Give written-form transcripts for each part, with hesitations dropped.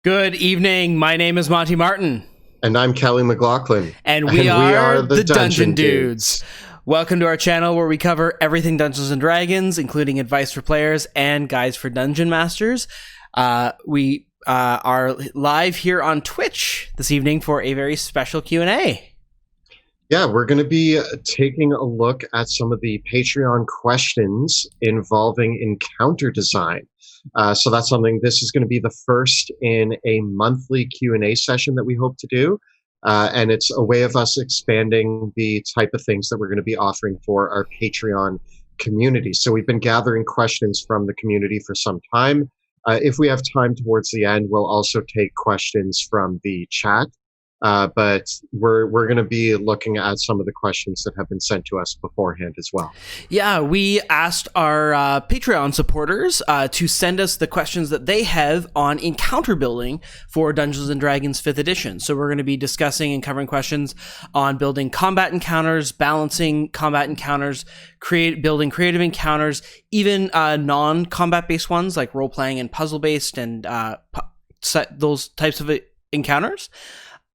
Good evening. My name is Monty Martin. And I'm Kelly McLaughlin. And we are the Dungeon Dudes. Welcome to our channel where we cover everything Dungeons & Dragons, including advice for players and guides for Dungeon Masters. We are live here on Twitch this evening for a very special Q&A. Yeah, we're going to be taking a look at some of the Patreon questions involving encounter design. So that's something, this is going to be the first in a monthly Q&A session that we hope to do. And it's a way of us expanding the type of things that we're going to be offering for our Patreon community. So we've been gathering questions from the community for some time. If we have time towards the end, we'll also take questions from the chat. But we're going to be looking at some of the questions that have been sent to us beforehand as well. Yeah, we asked our Patreon supporters to send us the questions that they have on encounter building for Dungeons & Dragons 5th edition. So we're going to be discussing and covering questions on building combat encounters, balancing combat encounters, building creative encounters, even non-combat based ones like role-playing and puzzle-based and those types of encounters.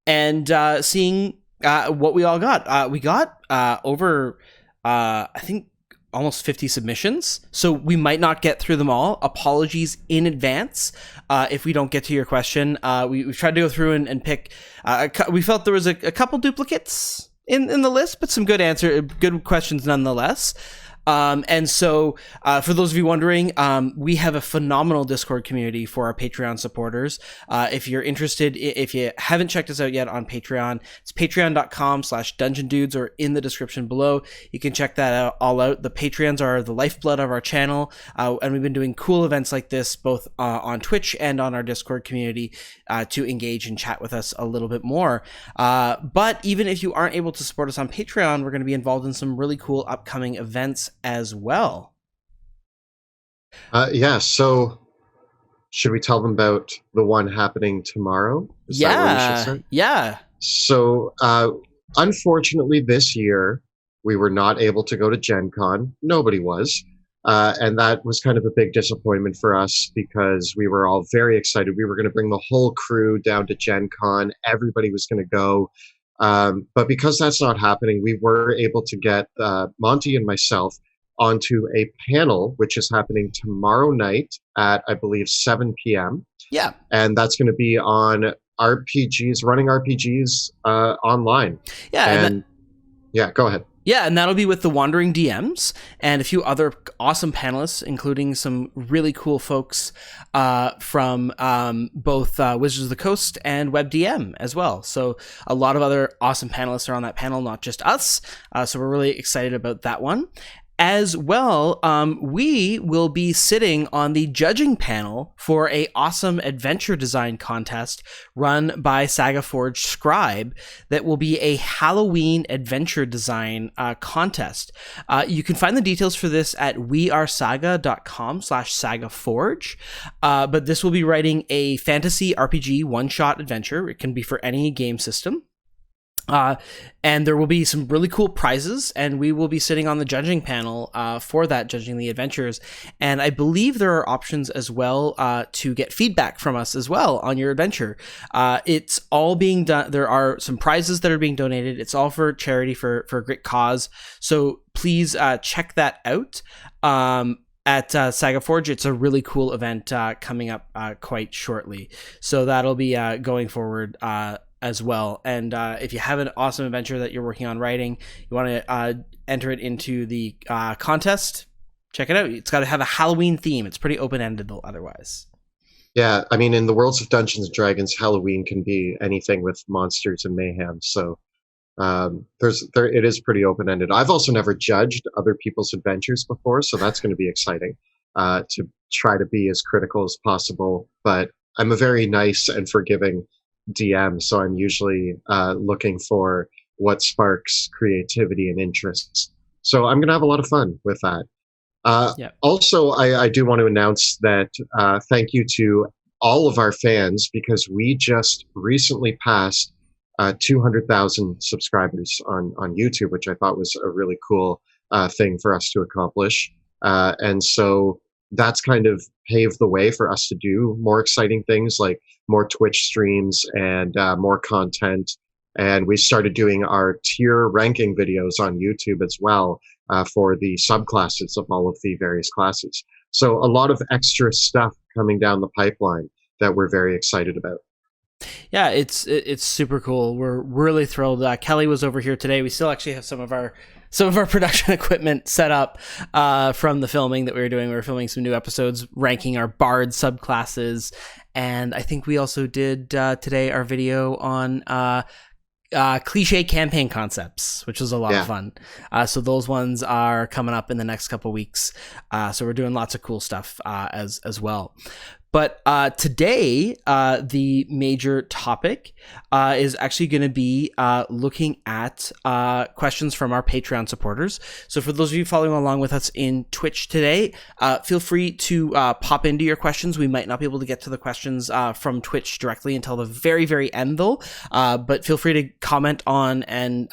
And seeing what we all got. We got over, I think, almost 50 submissions. So we might not get through them all. Apologies in advance if we don't get to your question. We've tried to go through and pick. We felt there was a couple duplicates in the list, but some good questions nonetheless. And so, for those of you wondering, we have a phenomenal Discord community for our Patreon supporters. If you're interested, if you haven't checked us out yet on Patreon, it's patreon.com/dungeondudes or in the description below. You can check that all out. The Patreons are the lifeblood of our channel. And we've been doing cool events like this, both, on Twitch and on our Discord community, to engage and chat with us a little bit more. But even if you aren't able to support us on Patreon, we're going to be involved in some really cool upcoming events as well. Yeah, so should we tell them about the one happening tomorrow? Is that where we should start? Yeah. So, unfortunately this year, we were not able to go to Gen Con. Nobody was. And that was kind of a big disappointment for us because we were all very excited. We were going to bring the whole crew down to Gen Con. Everybody was going to go. But because that's not happening, we were able to get Monty and myself onto a panel, which is happening tomorrow night at, I believe, 7 p.m. Yeah. And that's going to be on RPGs, running RPGs online. Yeah. Yeah, go ahead. Yeah, and that'll be with the Wandering DMs and a few other awesome panelists, including some really cool folks from both Wizards of the Coast and WebDM as well. So a lot of other awesome panelists are on that panel, not just us. So we're really excited about that one. As well, we will be sitting on the judging panel for a awesome adventure design contest run by Saga Forge Scribe that will be a Halloween adventure design contest. You can find the details for this at wearesaga.com/sagaforge. But this will be writing a fantasy RPG one-shot adventure. It can be for any game system. And there will be some really cool prizes, and we will be sitting on the judging panel for that, judging the adventures. And I believe there are options as well to get feedback from us as well on your adventure. It's all being done. There are some prizes that are being donated. It's all for charity for a great cause. So please check that out. At Saga Forge. It's a really cool event coming up quite shortly. So that'll be going forward as well. And if you have an awesome adventure that you're working on writing, you want to enter it into the contest, check it out. It's got to have a Halloween theme. It's pretty open-ended otherwise. Yeah, I mean, in the worlds of Dungeons & Dragons, Halloween can be anything with monsters and mayhem. So it is pretty open-ended. I've also never judged other people's adventures before, so that's going to be exciting to try to be as critical as possible. But I'm a very nice and forgiving DM, so I'm usually looking for what sparks creativity and interests. So I'm going to have a lot of fun with that. Also, I do want to announce that thank you to all of our fans, because we just recently passed 200,000 subscribers on YouTube, which I thought was a really cool thing for us to accomplish. And so that's kind of paved the way for us to do more exciting things like more Twitch streams and more content. And we started doing our tier ranking videos on YouTube as well for the subclasses of all of the various classes. So a lot of extra stuff coming down the pipeline that we're very excited about. Yeah, it's super cool. We're really thrilled. Kelly was over here today. We still actually have some of our production equipment set up from the filming that we were doing. We were filming some new episodes, ranking our Bard subclasses, and I think we also did today our video on cliche campaign concepts, which was a lot of fun. So those ones are coming up in the next couple weeks. So we're doing lots of cool stuff as well. But today, the major topic is actually going to be looking at questions from our Patreon supporters. So for those of you following along with us in Twitch today, feel free to pop into your questions. We might not be able to get to the questions from Twitch directly until the very, very end, though. But feel free to comment on and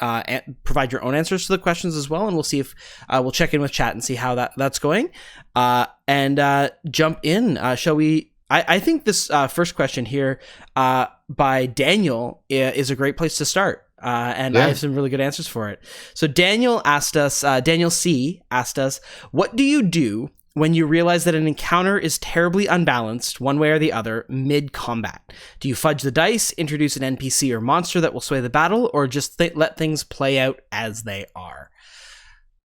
provide your own answers to the questions as well. And we'll see if we'll check in with chat and see how that's going. And jump in. Shall we? I think this first question here by Daniel is a great place to start. And I have some really good answers for it. So Daniel C asked us, what do you do when you realize that an encounter is terribly unbalanced one way or the other mid-combat? Do you fudge the dice, introduce an NPC or monster that will sway the battle, or just let things play out as they are?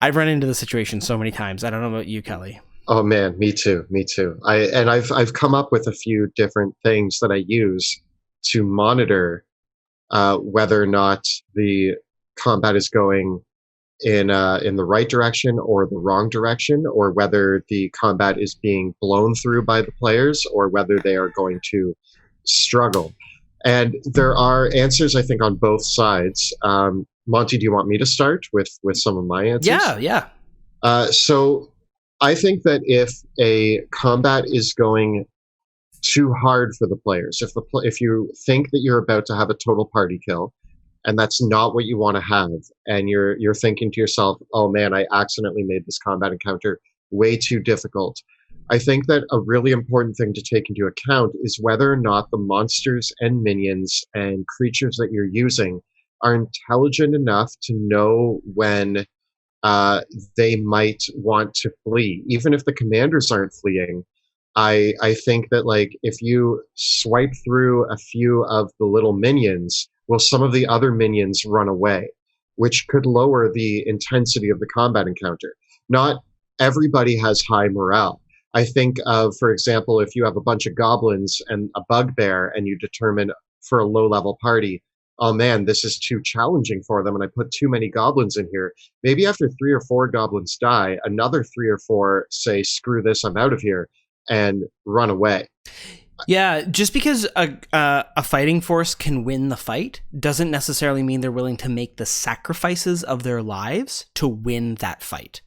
I've run into the situation so many times. I don't know about you, Kelly. Oh man, me too. I've come up with a few different things that I use to monitor whether or not the combat is going in the right direction or the wrong direction, or whether the combat is being blown through by the players, or whether they are going to struggle. And there are answers, I think, on both sides. Monty, do you want me to start with some of my answers? Yeah. So I think that if a combat is going too hard for the players, if you think that you're about to have a total party kill, and that's not what you want to have, and you're thinking to yourself, oh man, I accidentally made this combat encounter way too difficult, I think that a really important thing to take into account is whether or not the monsters and minions and creatures that you're using are intelligent enough to know when they might want to flee. Even if the commanders aren't fleeing, I think that, like, if you swipe through a few of the little minions, will some of the other minions run away, which could lower the intensity of the combat encounter. Not everybody has high morale. I think of, for example, if you have a bunch of goblins and a bugbear and you determine for a low-level party, oh man, this is too challenging for them and I put too many goblins in here. Maybe after 3 or 4 goblins die, another 3 or 4 say, screw this, I'm out of here, and run away. Yeah, just because a fighting force can win the fight doesn't necessarily mean they're willing to make the sacrifices of their lives to win that fight.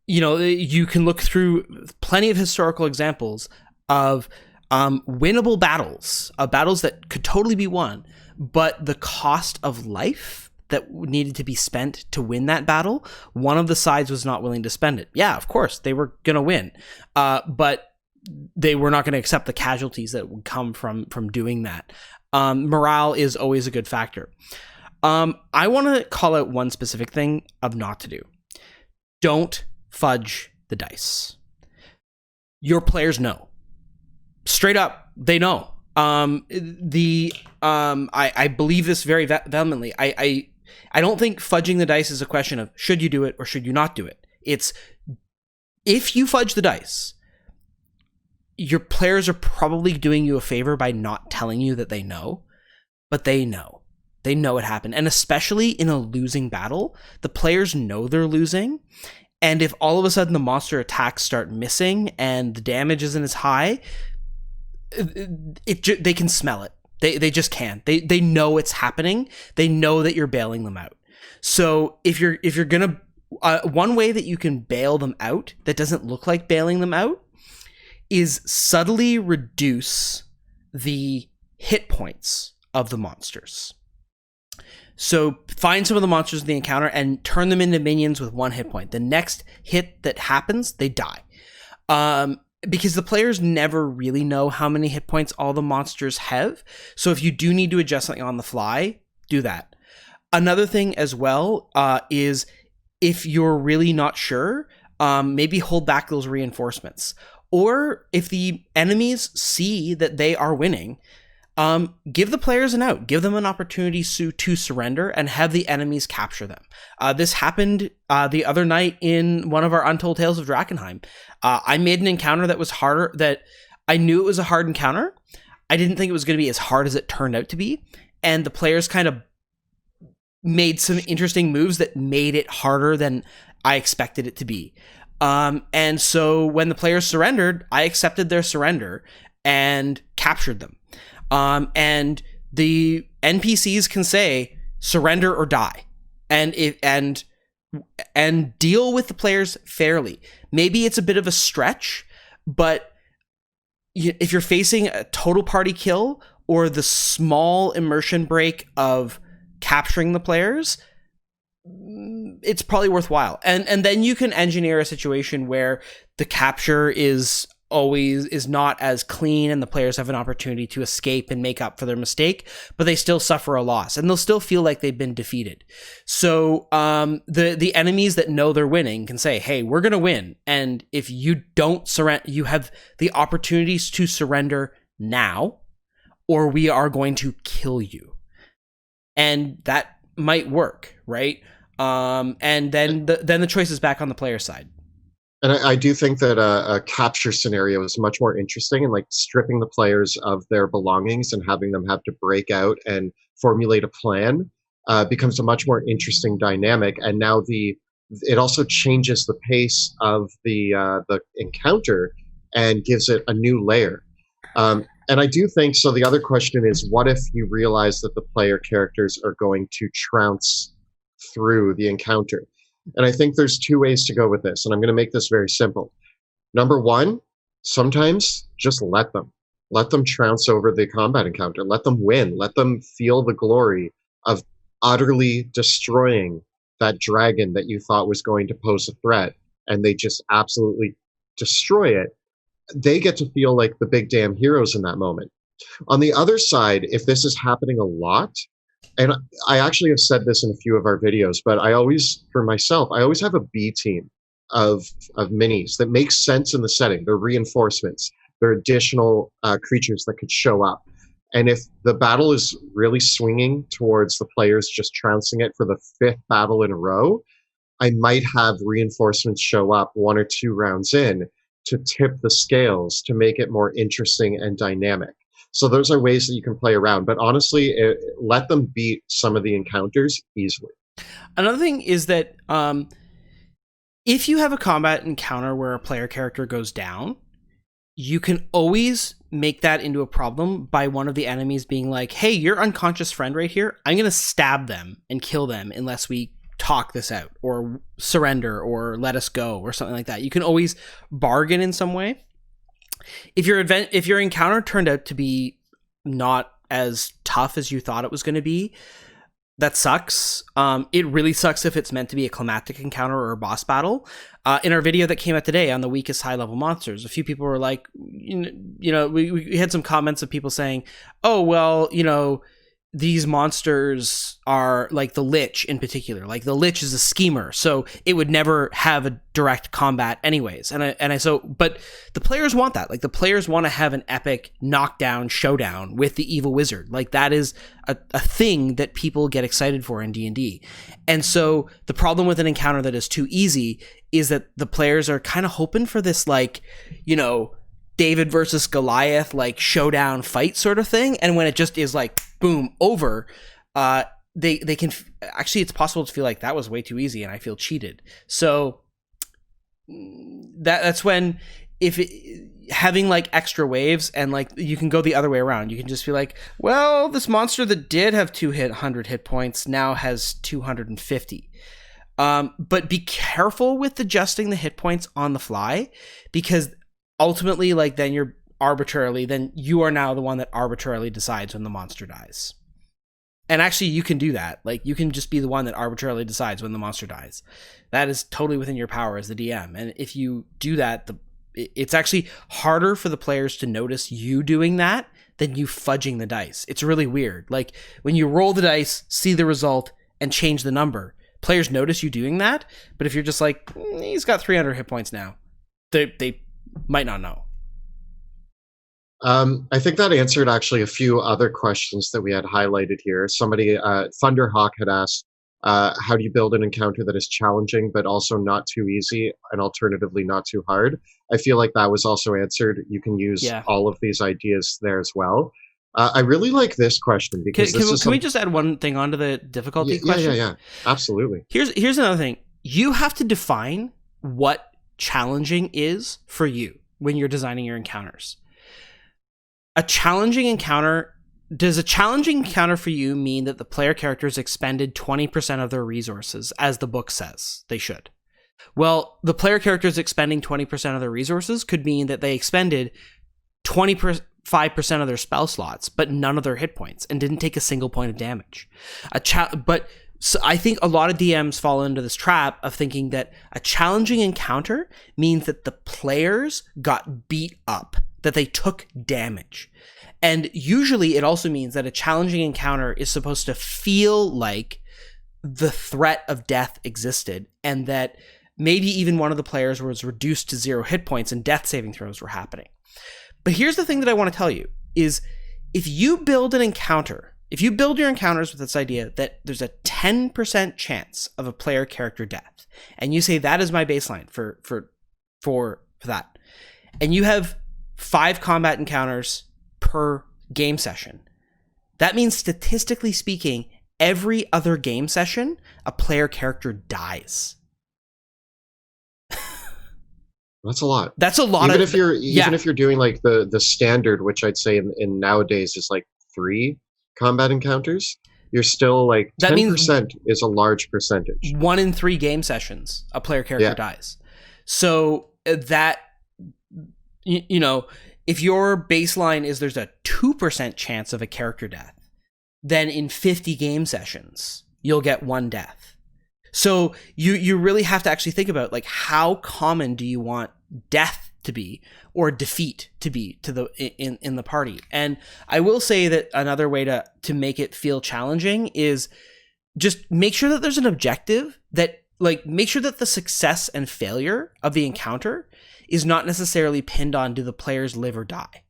You can look through plenty of historical examples of winnable battles, battles that could totally be won, but the cost of life that needed to be spent to win that battle, one of the sides was not willing to spend it. Yeah, of course, they were going to win, but they were not going to accept the casualties that would come from doing that. Morale is always a good factor. I want to call out one specific thing of not to do. Don't fudge the dice. Your players know. Straight up, they know. I believe this very vehemently. I don't think fudging the dice is a question of should you do it or should you not do it. It's if you fudge the dice, your players are probably doing you a favor by not telling you that they know, but they know. They know it happened. And especially in a losing battle, the players know they're losing. And if all of a sudden the monster attacks start missing and the damage isn't as high, they can smell it. They just can. They know it's happening. They know that you're bailing them out. So if you're gonna one way that you can bail them out that doesn't look like bailing them out is subtly reduce the hit points of the monsters. So find some of the monsters in the encounter and turn them into minions with 1 hit point. The next hit that happens, they die. Because the players never really know how many hit points all the monsters have. So if you do need to adjust something on the fly, do that. Another thing as well is if you're really not sure, maybe hold back those reinforcements. Or if the enemies see that they are winning, give the players an out. Give them an opportunity to surrender and have the enemies capture them. This happened the other night in one of our Untold Tales of Drakenheim. I made an encounter that was harder, that I knew it was a hard encounter. I didn't think it was going to be as hard as it turned out to be. And the players kind of made some interesting moves that made it harder than I expected it to be. And so when the players surrendered, I accepted their surrender and captured them. And the NPCs can say surrender or die, and deal with the players fairly. Maybe it's a bit of a stretch, but if you're facing a total party kill or the small immersion break of capturing the players, it's probably worthwhile. And then you can engineer a situation where the capture is not as clean and the players have an opportunity to escape and make up for their mistake, but they still suffer a loss and they'll still feel like they've been defeated. So the enemies that know they're winning can say, hey, we're going to win. And if you don't surrender, you have the opportunities to surrender now, or we are going to kill you. And that might work, right? And then the choice is back on the player side. And I do think that a capture scenario is much more interesting, and like stripping the players of their belongings and having them have to break out and formulate a plan becomes a much more interesting dynamic. And now it also changes the pace of the encounter and gives it a new layer. And I do think so. The other question is, what if you realize that the player characters are going to trounce through the encounter? And I think there's two ways to go with this, and I'm going to make this very simple. Number one, sometimes just let them trounce over the combat encounter. Let them win. Let them feel the glory of utterly destroying that dragon that you thought was going to pose a threat, and they just absolutely destroy it. They get to feel like the big damn heroes in that moment. On the other side, if this is happening a lot, and I actually have said this in a few of our videos, but I always have a B team of minis that makes sense in the setting. They're reinforcements. They're additional creatures that could show up. And if the battle is really swinging towards the players just trouncing it for the 5th battle in a row, I might have reinforcements show up 1 or 2 rounds in to tip the scales to make it more interesting and dynamic. So those are ways that you can play around. But honestly, let them beat some of the encounters easily. Another thing is that if you have a combat encounter where a player character goes down, you can always make that into a problem by one of the enemies being like, hey, your unconscious friend right here, I'm going to stab them and kill them unless we talk this out or surrender or let us go or something like that. You can always bargain in some way. If your encounter turned out to be not as tough as you thought it was going to be, that sucks. It really sucks if it's meant to be a climactic encounter or a boss battle. In our video that came out today on the weakest high level monsters, a few people were like, we had some comments of people saying, oh, well, these monsters are like the Lich in particular. Like the Lich is a schemer, so it would never have a direct combat anyways. But the players want that. Like the players want to have an epic knockdown showdown with the evil wizard. Like that is a thing that people get excited for in D&D. And so the problem with an encounter that is too easy is that the players are kind of hoping for this, like, David versus Goliath, like showdown fight sort of thing. And when it just is like, boom, over, they can actually, it's possible to feel like that was way too easy and I feel cheated. So that's when, having like extra waves and like you can go the other way around. You can just be like, well, this monster that did have 200 hit points now has 250. But be careful with adjusting the hit points on the fly, because ultimately, like, then you are now the one that arbitrarily decides when the monster dies. And actually, you can do that. Like, you can just be the one that arbitrarily decides when the monster dies. That is totally within your power as the DM. And if you do that, it's actually harder for the players to notice you doing that than you fudging the dice. It's really weird. Like when you roll the dice, see the result, and change the number, players notice you doing that. But if you're just like, he's got 300 hit points now, they might not know. I think that answered actually a few other questions that we had highlighted here. Somebody, Thunderhawk, had asked, how do you build an encounter that is challenging but also not too easy and alternatively not too hard? I feel like that was also answered. You can use all of these ideas there as well. I really like this question because can we just add one thing onto the difficulty question? Yeah, absolutely. Here's another thing. You have to define what challenging is for you when you're designing your encounters. Does a challenging encounter for you mean that the player characters expended 20% of their resources, as the book says they should? Well, the player characters expending 20% of their resources could mean that they expended 25% of their spell slots, but none of their hit points, and didn't take a single point of damage. So I think a lot of DMs fall into this trap of thinking that a challenging encounter means that the players got beat up, that they took damage. And usually it also means that a challenging encounter is supposed to feel like the threat of death existed, and that maybe even one of the players was reduced to 0 hit points and death saving throws were happening. But here's the thing that I want to tell you is if you build your encounters with this idea that there's a 10% chance of a player character death, and you say that is my baseline for that, and you have 5 combat encounters per game session, that means statistically speaking, every other game session, a player character dies. That's a lot. That's a lot. Even if you're doing like the standard, which I'd say in nowadays is like 3 combat encounters, you're still like 10% is a large percentage. 1 in 3 game sessions, a player character dies. So that, you know, if your baseline is there's a 2% chance of a character death, then in 50 game sessions, you'll get 1 death. So you really have to actually think about like how common do you want death to be or defeat to be in the party. And I will say that another way to make it feel challenging is just make sure that there's an objective that like make sure that the success and failure of the encounter is not necessarily pinned on do the players live or die.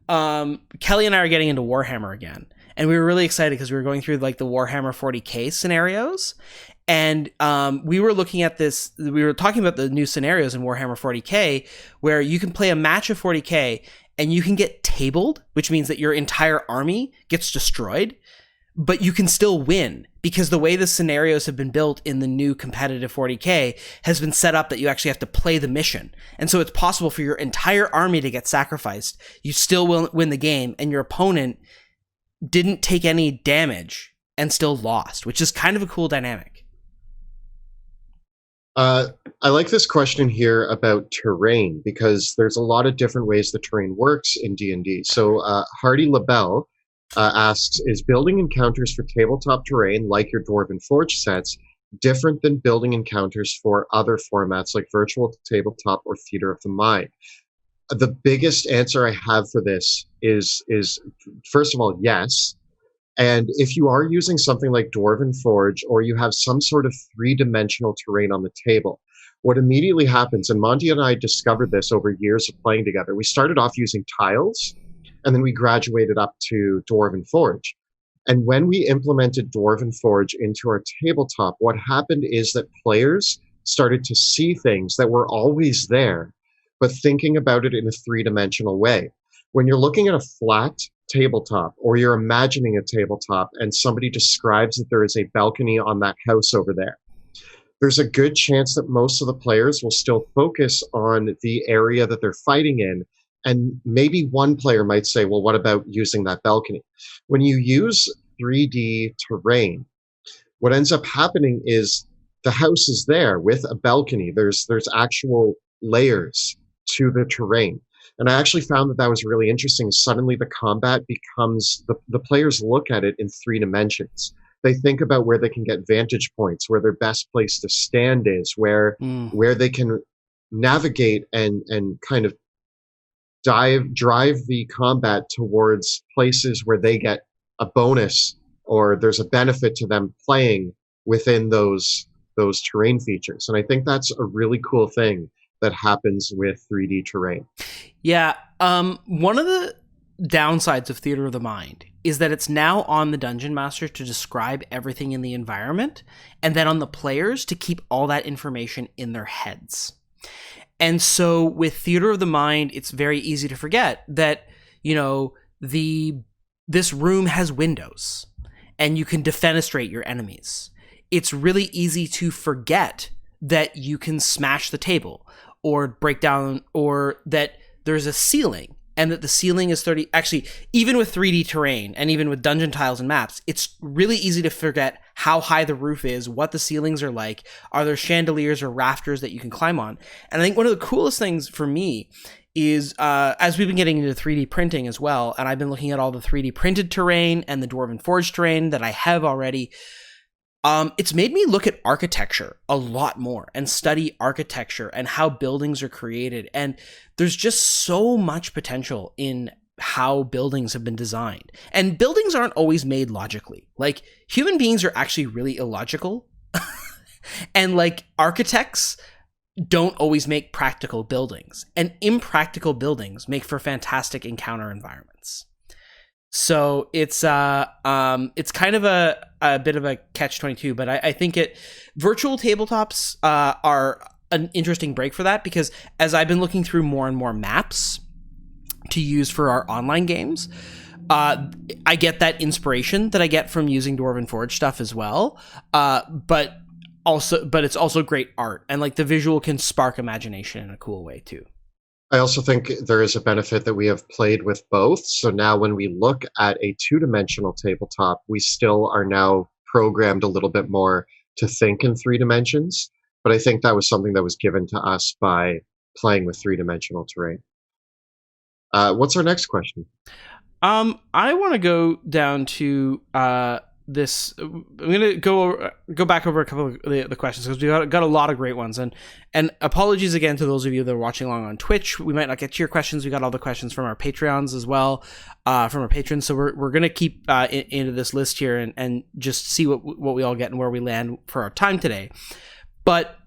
Kelly and I are getting into Warhammer again, and we were really excited because we were going through like the Warhammer 40K scenarios, and we were looking at this. We were talking about the new scenarios in Warhammer 40K where you can play a match of 40K and you can get tabled, which means that your entire army gets destroyed, but you can still win because the way the scenarios have been built in the new competitive 40K has been set up that you actually have to play the mission. And so it's possible for your entire army to get sacrificed. You still will win the game, and your opponent didn't take any damage and still lost, which is kind of a cool dynamic. I like this question here about terrain because there's a lot of different ways the terrain works in D&D. So Hardy LaBelle asks, is building encounters for tabletop terrain like your Dwarven Forge sets different than building encounters for other formats like virtual tabletop or theater of the mind? The biggest answer I have for this is first of all, yes. And if you are using something like Dwarven Forge or you have some sort of 3-dimensional terrain on the table, what immediately happens, and Monty and I discovered this over years of playing together, we started off using tiles, and then we graduated up to Dwarven Forge. And when we implemented Dwarven Forge into our tabletop, what happened is that players started to see things that were always there, but thinking about it in a 3-dimensional way. When you're looking at a flat tabletop or you're imagining a tabletop and somebody describes that there is a balcony on that house over there, there's a good chance that most of the players will still focus on the area that they're fighting in. And maybe one player might say, well, what about using that balcony? When you use 3D terrain, what ends up happening is the house is there with a balcony. There's actual layers to the terrain. And I actually found that was really interesting. Suddenly the combat becomes, the players look at it in 3 dimensions. They think about where they can get vantage points, where their best place to stand is, where they can navigate and kind of drive the combat towards places where they get a bonus or there's a benefit to them playing within those terrain features. And I think that's a really cool thing that happens with 3D terrain. Yeah. One of the downsides of Theater of the Mind is that it's now on the Dungeon Master to describe everything in the environment, and then on the players to keep all that information in their heads. And so with Theater of the Mind, it's very easy to forget that, you know, this room has windows and you can defenestrate your enemies. It's really easy to forget that you can smash the table or break down, or that there's a ceiling and that the ceiling is 30. Actually, even with 3D terrain and even with dungeon tiles and maps, it's really easy to forget how high the roof is, what the ceilings are like. Are there chandeliers or rafters that you can climb on? And I think one of the coolest things for me is, as we've been getting into 3D printing as well, and I've been looking at all the 3D printed terrain and the Dwarven Forge terrain that I have already, it's made me look at architecture a lot more and study architecture and how buildings are created. And there's just so much potential in how buildings have been designed. And buildings aren't always made logically. Like, human beings are actually really illogical. And like, architects don't always make practical buildings. And impractical buildings make for fantastic encounter environments. So it's kind of a bit of a catch-22, but I think virtual tabletops are an interesting break for that, because as I've been looking through more and more maps to use for our online games, I get that inspiration that I get from using Dwarven Forge stuff as well, but it's also great art, and like the visual can spark imagination in a cool way too. I also think there is a benefit that we have played with both. So now when we look at a two-dimensional tabletop, we still are now programmed a little bit more to think in 3 dimensions. But I think that was something that was given to us by playing with 3-dimensional terrain. What's our next question? I want to go down to this. I'm gonna go back over a couple of the questions, because we got a lot of great ones, and apologies again to those of you that are watching along on Twitch. We might not get to your questions. We got all the questions from our Patreons as well, from our patrons. So we're gonna keep into this list here and just see what we all get and where we land for our time today. But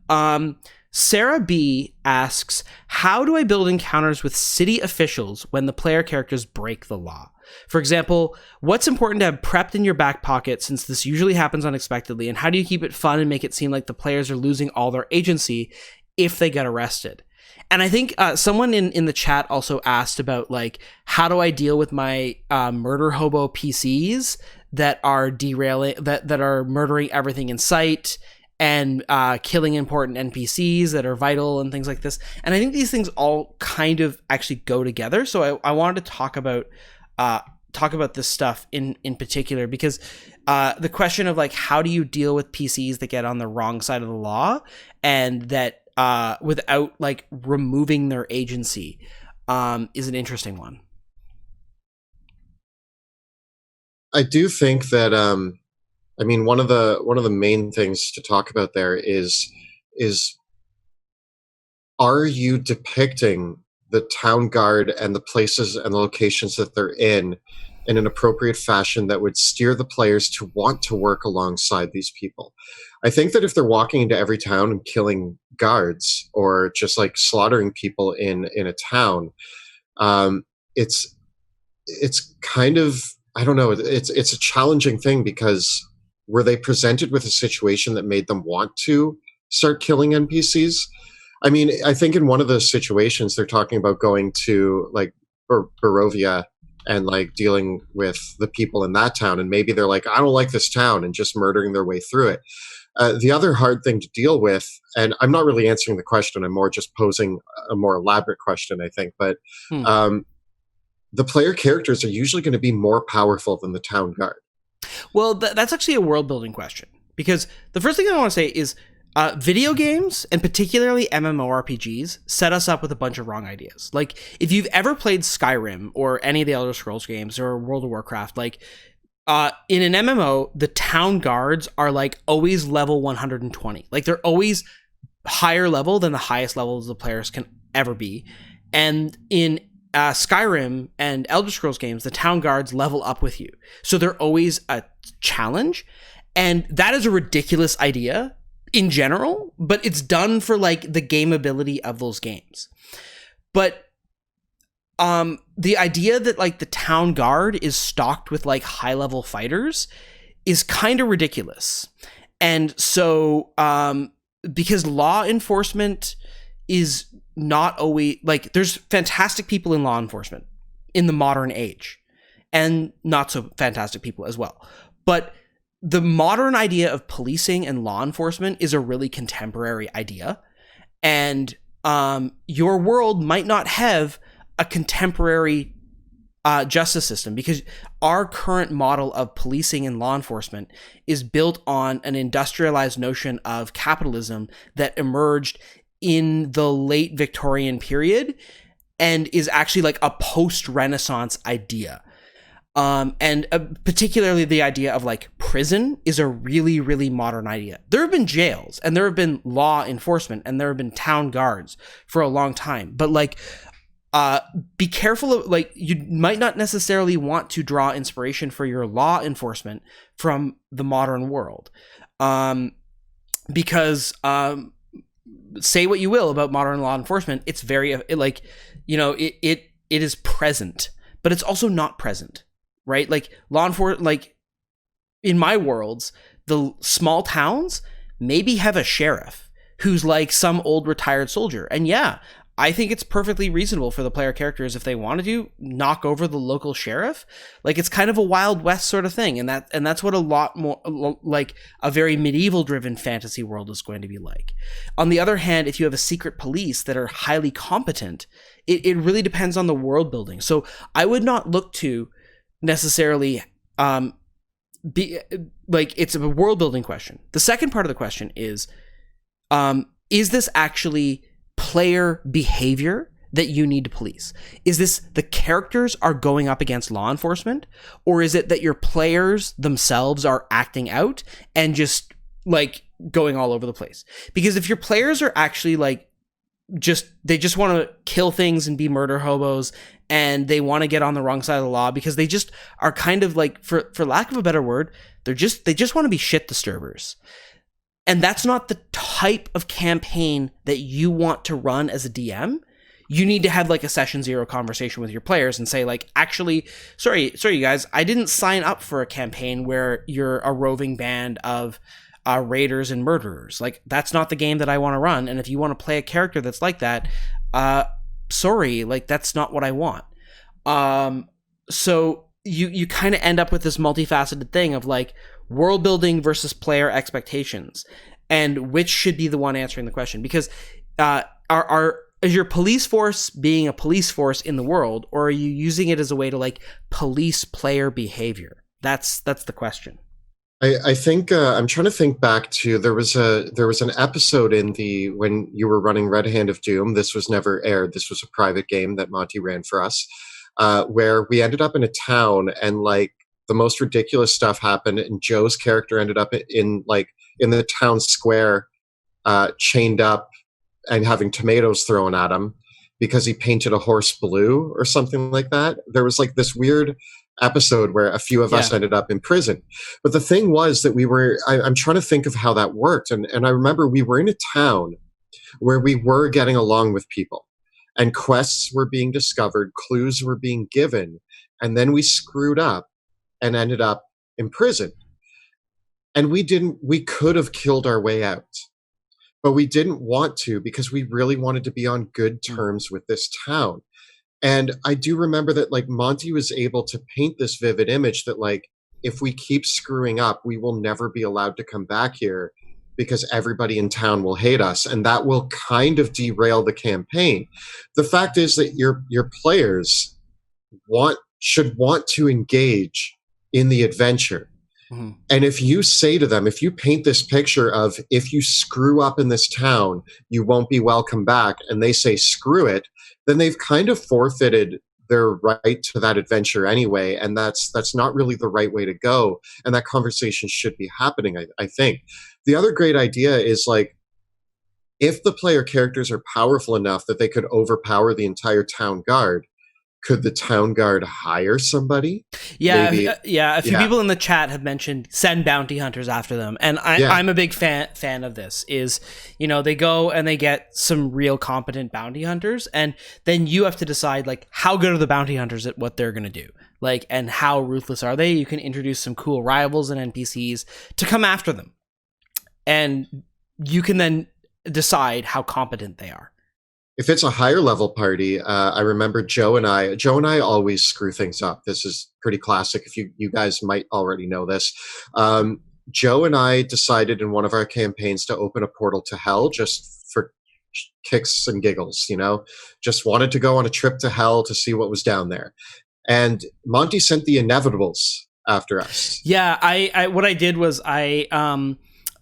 Sarah B asks, how do I build encounters with city officials when the player characters break the law? For example, what's important to have prepped in your back pocket, since this usually happens unexpectedly, and how do you keep it fun and make it seem like the players are losing all their agency if they get arrested? And I think someone in the chat also asked about, like, how do I deal with my murder hobo PCs that are derailing, that are murdering everything in sight and killing important NPCs that are vital and things like this. And I think these things all kind of actually go together. So I wanted to talk about this stuff in particular, because the question of, like, how do you deal with PCs that get on the wrong side of the law and that without, like, removing their agency is an interesting one. I do think that I mean, one of the main things to talk about there is are you depicting the town guard and the places and the locations that they're in an appropriate fashion that would steer the players to want to work alongside these people? I think that if they're walking into every town and killing guards, or just like slaughtering people in a town, it's kind of, I don't know, it's a challenging thing, because were they presented with a situation that made them want to start killing NPCs? I mean, I think in one of those situations, they're talking about going to, like, Barovia and, like, dealing with the people in that town. And maybe they're like, I don't like this town, and just murdering their way through it. The other hard thing to deal with, and I'm not really answering the question, I'm more just posing a more elaborate question, I think. But the player characters are usually going to be more powerful than the town guard. Well, that's actually a world building question, because the first thing I want to say is video games, and particularly MMORPGs, set us up with a bunch of wrong ideas. Like, if you've ever played Skyrim or any of the Elder Scrolls games or World of Warcraft, like, In an MMO, the town guards are like always level 120. Like they're always higher level than the highest levels the players can ever be. And in Skyrim and Elder Scrolls games, the town guards level up with you. So they're always a challenge. And that is a ridiculous idea in general, but it's done for like the gameability of those games. But the idea that like the town guard is stocked with like high level fighters is kind of ridiculous. And so because law enforcement is not always like, there's fantastic people in law enforcement in the modern age and not so fantastic people as well. But the modern idea of policing and law enforcement is a really contemporary idea. And your world might not have a contemporary justice system, because our current model of policing and law enforcement is built on an industrialized notion of capitalism that emerged in the late Victorian period and is actually like a post-Renaissance idea. And particularly the idea of like prison is a really, really modern idea. There have been jails and there have been law enforcement and there have been town guards for a long time, but like be careful of, like, you might not necessarily want to draw inspiration for your law enforcement from the modern world. Because say what you will about modern law enforcement, it's very like, you know, it is present, but it's also not present, right? Like law enforcement, like in my worlds, the small towns maybe have a sheriff who's like some old retired soldier. And yeah, I think it's perfectly reasonable for the player characters, if they wanted to, knock over the local sheriff. Like it's kind of a Wild West sort of thing, and that's what a lot more like a very medieval driven fantasy world is going to be like. On the other hand, if you have a secret police that are highly competent, it really depends on the world building. So I would not look to necessarily be like, it's a world building question. The second part of the question is this actually player behavior that you need to police? Is this the characters are going up against law enforcement, or is it that your players themselves are acting out and just like going all over the place? Because if your players are actually like they just want to kill things and be murder hobos, and they want to get on the wrong side of the law because they just are kind of like, for lack of a better word, they just want to be shit disturbers. And that's not the type of campaign that you want to run as a DM. You need to have like a session zero conversation with your players and say like, actually, sorry you guys, I didn't sign up for a campaign where you're a roving band of raiders and murderers. Like that's not the game that I want to run. And if you want to play a character that's like that, sorry, like that's not what I want. So you kind of end up with this multifaceted thing of like world building versus player expectations, and which should be the one answering the question. Because is your police force being a police force in the world, or are you using it as a way to like police player behavior? That's the question. I think I'm trying to think back to there was an episode when you were running Red Hand of Doom. This was never aired. This was a private game that Monty ran for us, where we ended up in a town and like the most ridiculous stuff happened, and Joe's character ended up in the town square, chained up and having tomatoes thrown at him because he painted a horse blue or something like that. There was like this weird episode where a few of us ended up in prison. But the thing was that I'm trying to think of how that worked. And I remember we were in a town where we were getting along with people, and quests were being discovered, clues were being given, and then we screwed up and ended up in prison. And we could have killed our way out, but we didn't want to because we really wanted to be on good terms with this town. And I do remember that like Monty was able to paint this vivid image that like, if we keep screwing up, we will never be allowed to come back here because everybody in town will hate us. And that will kind of derail the campaign. The fact is that your players should want to engage in the adventure. Mm-hmm. And if you say to them, if you paint this picture of, if you screw up in this town, you won't be welcome back, and they say, screw it, then they've kind of forfeited their right to that adventure anyway, and that's not really the right way to go. And that conversation should be happening. I think the other great idea is like, if the player characters are powerful enough that they could overpower the entire town guard, could the town guard hire somebody? Yeah, Maybe. A few people in the chat have mentioned send bounty hunters after them, and I'm a big fan of this. Is, you know, they go and they get some real competent bounty hunters, and then you have to decide like how good are the bounty hunters at what they're gonna do, like, and how ruthless are they. You can introduce some cool rivals and NPCs to come after them, and you can then decide how competent they are. If it's a higher level party, I remember Joe and I always screw things up. This is pretty classic. If you guys might already know this. Joe and I decided in one of our campaigns to open a portal to hell just for kicks and giggles, you know, just wanted to go on a trip to hell to see what was down there. And Monty sent the Inevitables after us. Yeah, I what I did was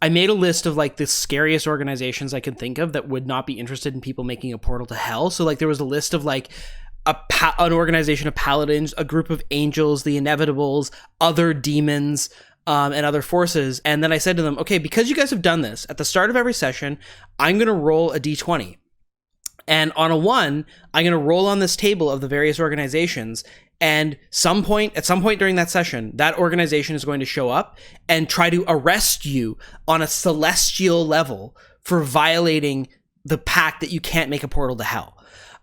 I made a list of like the scariest organizations I could think of that would not be interested in people making a portal to hell. So like there was a list of like an organization of paladins, a group of angels, the Inevitables, other demons, and other forces. And then I said to them, okay, because you guys have done this, at the start of every session, I'm going to roll a d20. And on a 1, I'm going to roll on this table of the various organizations. And at some point during that session, that organization is going to show up and try to arrest you on a celestial level for violating the pact that you can't make a portal to hell.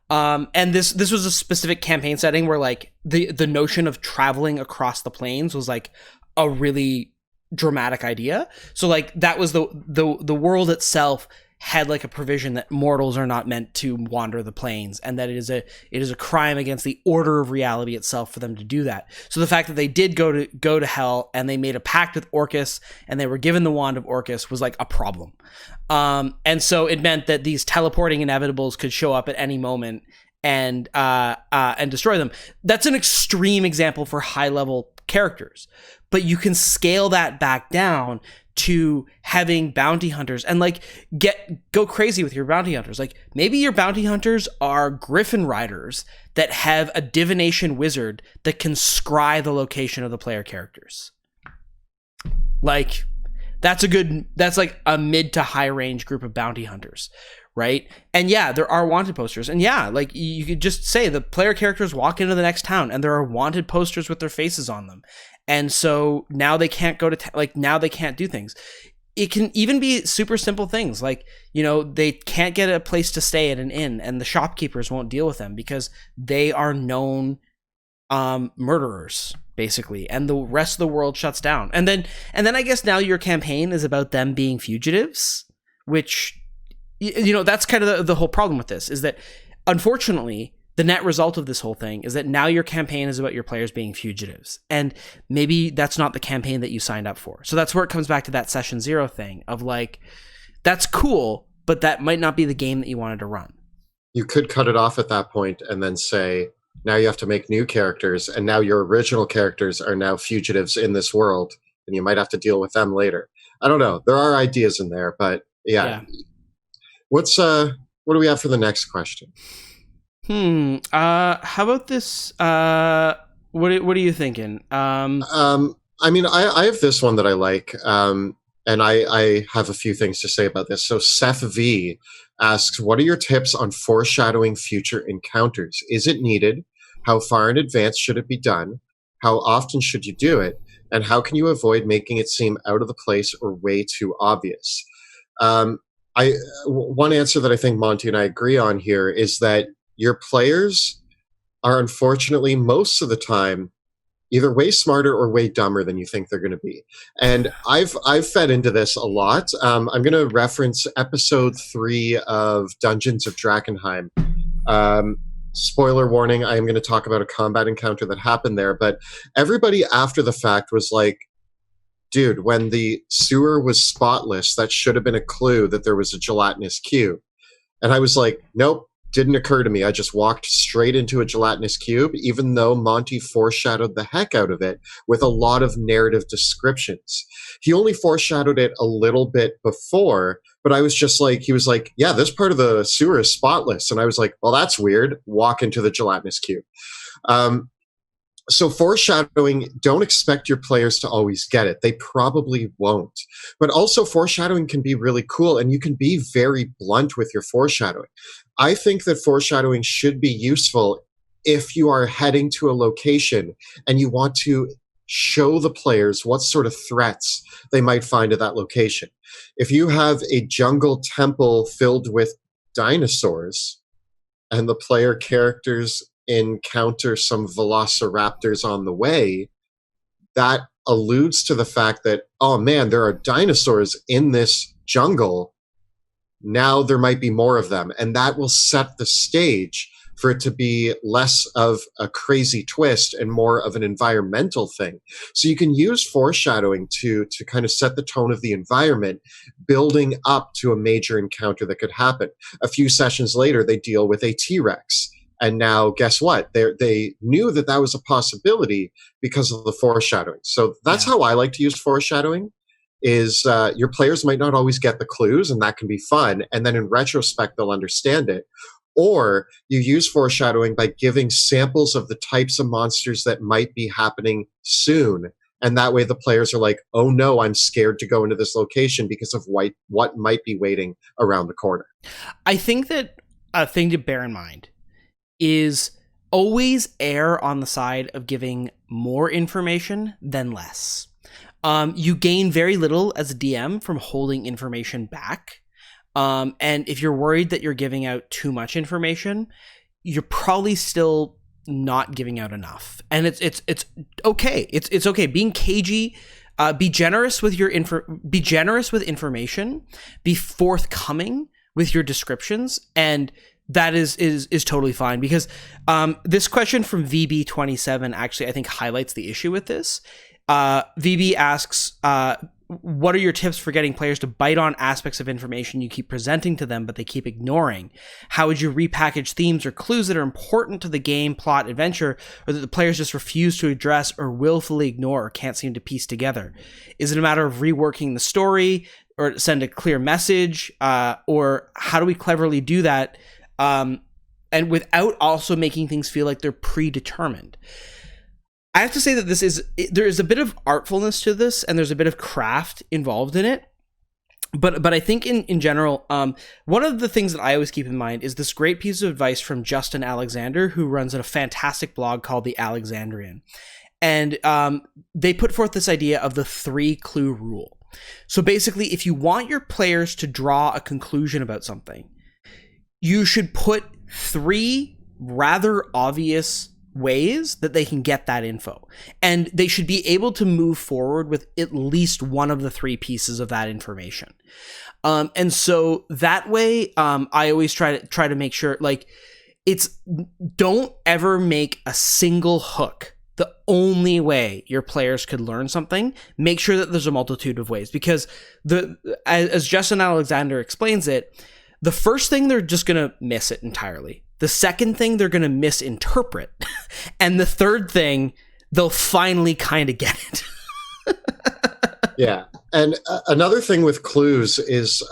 And this was a specific campaign setting where like the notion of traveling across the plains was like a really dramatic idea. So like that was the world itself had like a provision that mortals are not meant to wander the plains, and that it is a crime against the order of reality itself for them to do that. So the fact that they did go to hell and they made a pact with Orcus and they were given the wand of Orcus was like a problem. And so it meant that these teleporting Inevitables could show up at any moment and destroy them. That's an extreme example for high level characters, but you can scale that back down to having bounty hunters and like go crazy with your bounty hunters. Like maybe your bounty hunters are Griffin riders that have a divination wizard that can scry the location of the player characters. Like that's like a mid to high range group of bounty hunters, right? And yeah, there are wanted posters, and yeah, like you could just say the player characters walk into the next town and there are wanted posters with their faces on them. And so now they can't go to now they can't do things. It can even be super simple things like, you know, they can't get a place to stay at an inn and the shopkeepers won't deal with them because they are known murderers basically, and the rest of the world shuts down. And then I guess now your campaign is about them being fugitives, which, you know, that's kind of the whole problem with this is that unfortunately the net result of this whole thing is that now your campaign is about your players being fugitives. And maybe that's not the campaign that you signed up for. So that's where it comes back to that session 0 thing of like, that's cool, but that might not be the game that you wanted to run. You could cut it off at that point and then say, now you have to make new characters, and now your original characters are now fugitives in this world, and you might have to deal with them later. I don't know. There are ideas in there, but yeah. What do we have for the next question? How about this? What are you thinking? I mean, I have this one that I like, and I have a few things to say about this. So Seth V asks, what are your tips on foreshadowing future encounters? Is it needed? How far in advance should it be done? How often should you do it? And how can you avoid making it seem out of the place or way too obvious? One answer that I think Monty and I agree on here is that your players are unfortunately most of the time either way smarter or way dumber than you think they're going to be. And I've fed into this a lot. I'm going to reference episode 3 of Dungeons of Drakkenheim. Spoiler warning, I am going to talk about a combat encounter that happened there, but everybody after the fact was like, dude, when the sewer was spotless, that should have been a clue that there was a gelatinous cube. And I was like, nope. didn't occur to me. I just walked straight into a gelatinous cube, even though Monty foreshadowed the heck out of it with a lot of narrative descriptions. He only foreshadowed it a little bit before, but I was just like, he was like, yeah, this part of the sewer is spotless. And I was like, well, that's weird. Walk into the gelatinous cube. So foreshadowing, don't expect your players to always get it. They probably won't. But also foreshadowing can be really cool, and you can be very blunt with your foreshadowing. I think that foreshadowing should be useful if you are heading to a location and you want to show the players what sort of threats they might find at that location. If you have a jungle temple filled with dinosaurs and the player characters encounter some velociraptors on the way, that alludes to the fact that, oh man, there are dinosaurs in this jungle. Now there might be more of them. And that will set the stage for it to be less of a crazy twist and more of an environmental thing. So you can use foreshadowing to kind of set the tone of the environment, building up to a major encounter that could happen. A few sessions later, they deal with a T-Rex. And now, guess what? They knew that was a possibility because of the foreshadowing. So that's how I like to use foreshadowing. Is your players might not always get the clues, and that can be fun. And then in retrospect, they'll understand it. Or you use foreshadowing by giving samples of the types of monsters that might be happening soon. And that way the players are like, oh no, I'm scared to go into this location because of what might be waiting around the corner. I think that a thing to bear in mind is always err on the side of giving more information than less. You gain very little as a DM from holding information back. And if you're worried that you're giving out too much information, you're probably still not giving out enough. And it's okay. It's okay. Being cagey, be generous with be generous with information, be forthcoming with your descriptions, and that is totally fine, because this question from VB27 actually, I think, highlights the issue with this. VB asks, what are your tips for getting players to bite on aspects of information you keep presenting to them but they keep ignoring? How would you repackage themes or clues that are important to the game, plot, adventure, or that the players just refuse to address or willfully ignore or can't seem to piece together? Is it a matter of reworking the story or send a clear message? Or how do we cleverly do that and without also making things feel like they're predetermined? I have to say that there is a bit of artfulness to this, and there's a bit of craft involved in it. But I think in general, one of the things that I always keep in mind is this great piece of advice from Justin Alexander, who runs a fantastic blog called The Alexandrian. And they put forth this idea of the 3-clue rule. So basically, if you want your players to draw a conclusion about something, you should put 3 rather obvious ways that they can get that info, and they should be able to move forward with at least one of the 3 pieces of that information. And so that way, I always try to make sure, like, don't ever make a single hook the only way your players could learn something. Make sure that there's a multitude of ways, because as Justin Alexander explains it, the first thing, they're just going to miss it entirely. The second thing, they're going to misinterpret. And the third thing, they'll finally kind of get it. Yeah. And another thing with clues is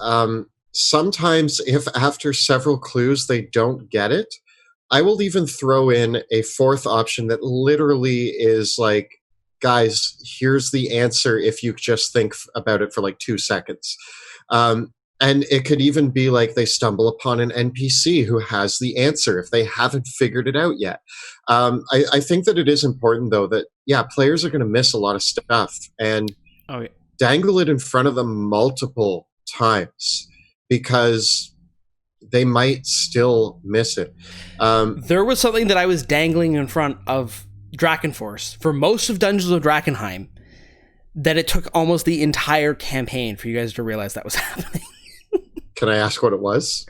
sometimes if after several clues they don't get it, I will even throw in a 4th option that literally is like, guys, here's the answer if you just think about it for like 2 seconds. And it could even be like they stumble upon an NPC who has the answer if they haven't figured it out yet. I think that it is important, though, that, players are going to miss a lot of stuff, and dangle it in front of them multiple times, because they might still miss it. There was something that I was dangling in front of Drakenforce for most of Dungeons of Drakkenheim that it took almost the entire campaign for you guys to realize that was happening. Can I ask what it was?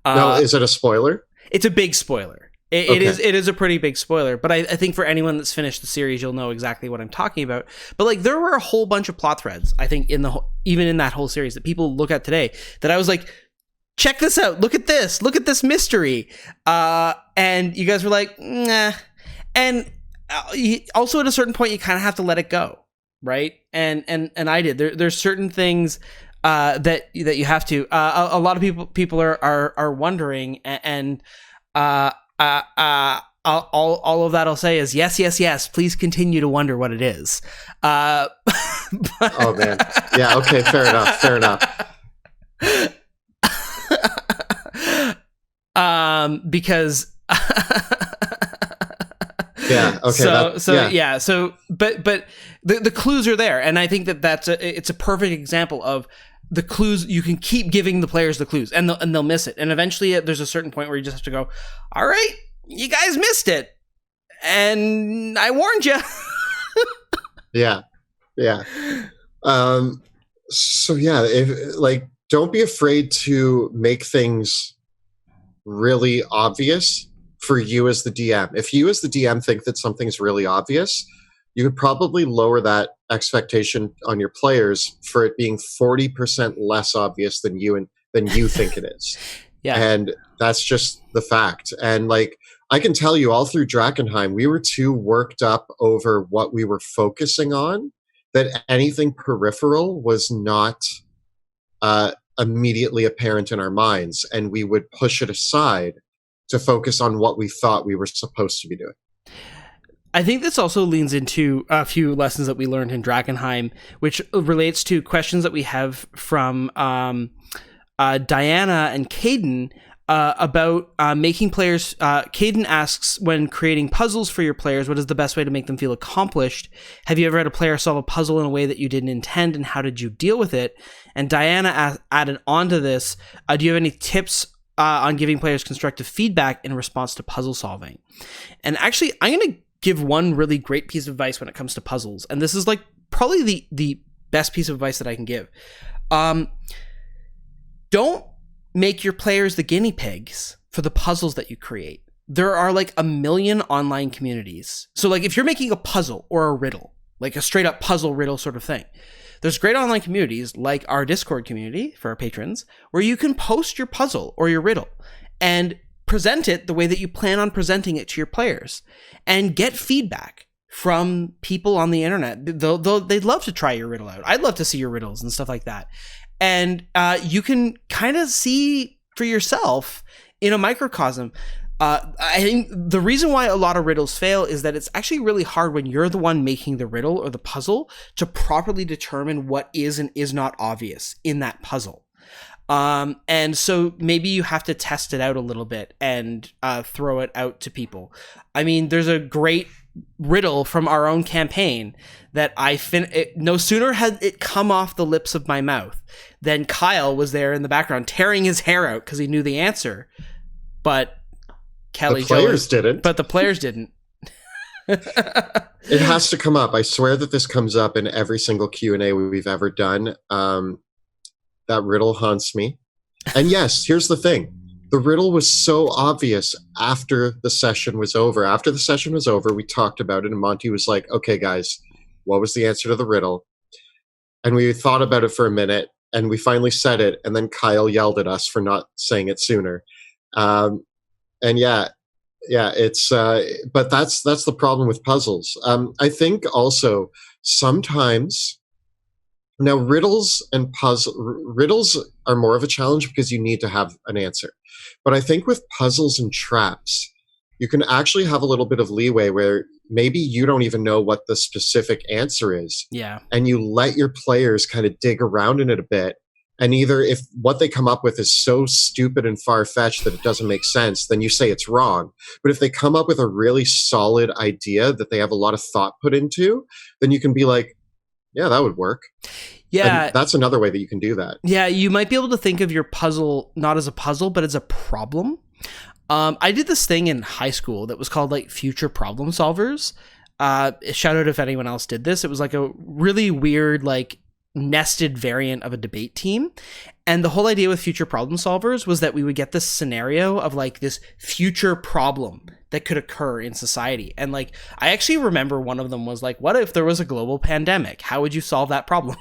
No, is it a spoiler? It's a big spoiler. It is a pretty big spoiler, but I think for anyone that's finished the series, you'll know exactly what I'm talking about. But like, there were a whole bunch of plot threads, I think, even in that whole series that people look at today that I was like, check this out. Look at this mystery. And you guys were like, nah. And also at a certain point, you kind of have to let it go, right? And I did. There's certain things that you have to. A lot of people are wondering, and all of that I'll say is yes. Please continue to wonder what it is. Oh man, yeah. Okay, fair enough. Because. Yeah. Okay. But the clues are there, and I think it's a perfect example of the clues. You can keep giving the players the clues, and they'll miss it, and eventually there's a certain point where you just have to go, all right, you guys missed it, and I warned you. Yeah. So yeah, don't be afraid to make things really obvious for you as the DM. If you as the DM think that something's really obvious, you could probably lower that expectation on your players for it being 40% less obvious than you think it is. Yeah. And that's just the fact. And I can tell you all through Drakkenheim, we were too worked up over what we were focusing on that anything peripheral was not immediately apparent in our minds, and we would push it aside to focus on what we thought we were supposed to be doing. I think this also leans into a few lessons that we learned in Drakkenheim, which relates to questions that we have from Diana and Caden about making players. Caden asks, when creating puzzles for your players, what is the best way to make them feel accomplished? Have you ever had a player solve a puzzle in a way that you didn't intend, and how did you deal with it? And Diana added on to this, do you have any tips on giving players constructive feedback in response to puzzle solving? And actually, I'm going to give one really great piece of advice when it comes to puzzles. And this is probably the best piece of advice that I can give. Don't make your players the guinea pigs for the puzzles that you create. There are a million online communities. So if you're making a puzzle or a riddle, a straight up puzzle riddle sort of thing, there's great online communities like our Discord community for our patrons, where you can post your puzzle or your riddle and present it the way that you plan on presenting it to your players and get feedback from people on the internet. They'd love to try your riddle out. I'd love to see your riddles and stuff like that. And you can kind of see for yourself in a microcosm. I think the reason why a lot of riddles fail is that it's actually really hard when you're the one making the riddle or the puzzle to properly determine what is and is not obvious in that puzzle. And so maybe you have to test it out a little bit and throw it out to people. I mean, there's a great riddle from our own campaign that no sooner had it come off the lips of my mouth than Kyle was there in the background tearing his hair out because he knew the answer, but Kelly didn't. But the players didn't. It has to come up. I swear that this comes up in every single Q&A we've ever done. That riddle haunts me. And yes, here's the thing. The riddle was so obvious after the session was over. After the session was over, we talked about it, and Monty was like, okay, guys, what was the answer to the riddle? And we thought about it for a minute, and we finally said it, and then Kyle yelled at us for not saying it sooner. And it's but that's the problem with puzzles. I think also sometimes now riddles are more of a challenge because you need to have an answer. But I think with puzzles and traps, you can actually have a little bit of leeway where maybe you don't even know what the specific answer is. Yeah. And you let your players kind of dig around in it a bit. And either if what they come up with is so stupid and far-fetched that it doesn't make sense, then you say it's wrong. But if they come up with a really solid idea that they have a lot of thought put into, then you can be like, yeah, that would work. Yeah. And that's another way that you can do that. Yeah, you might be able to think of your puzzle not as a puzzle, but as a problem. I did this thing in high school that was called future problem solvers. Shout out if anyone else did this. It was a really weird, nested variant of a debate team. And the whole idea with future problem solvers was that we would get this scenario of this future problem that could occur in society. And I actually remember one of them was what if there was a global pandemic? How would you solve that problem?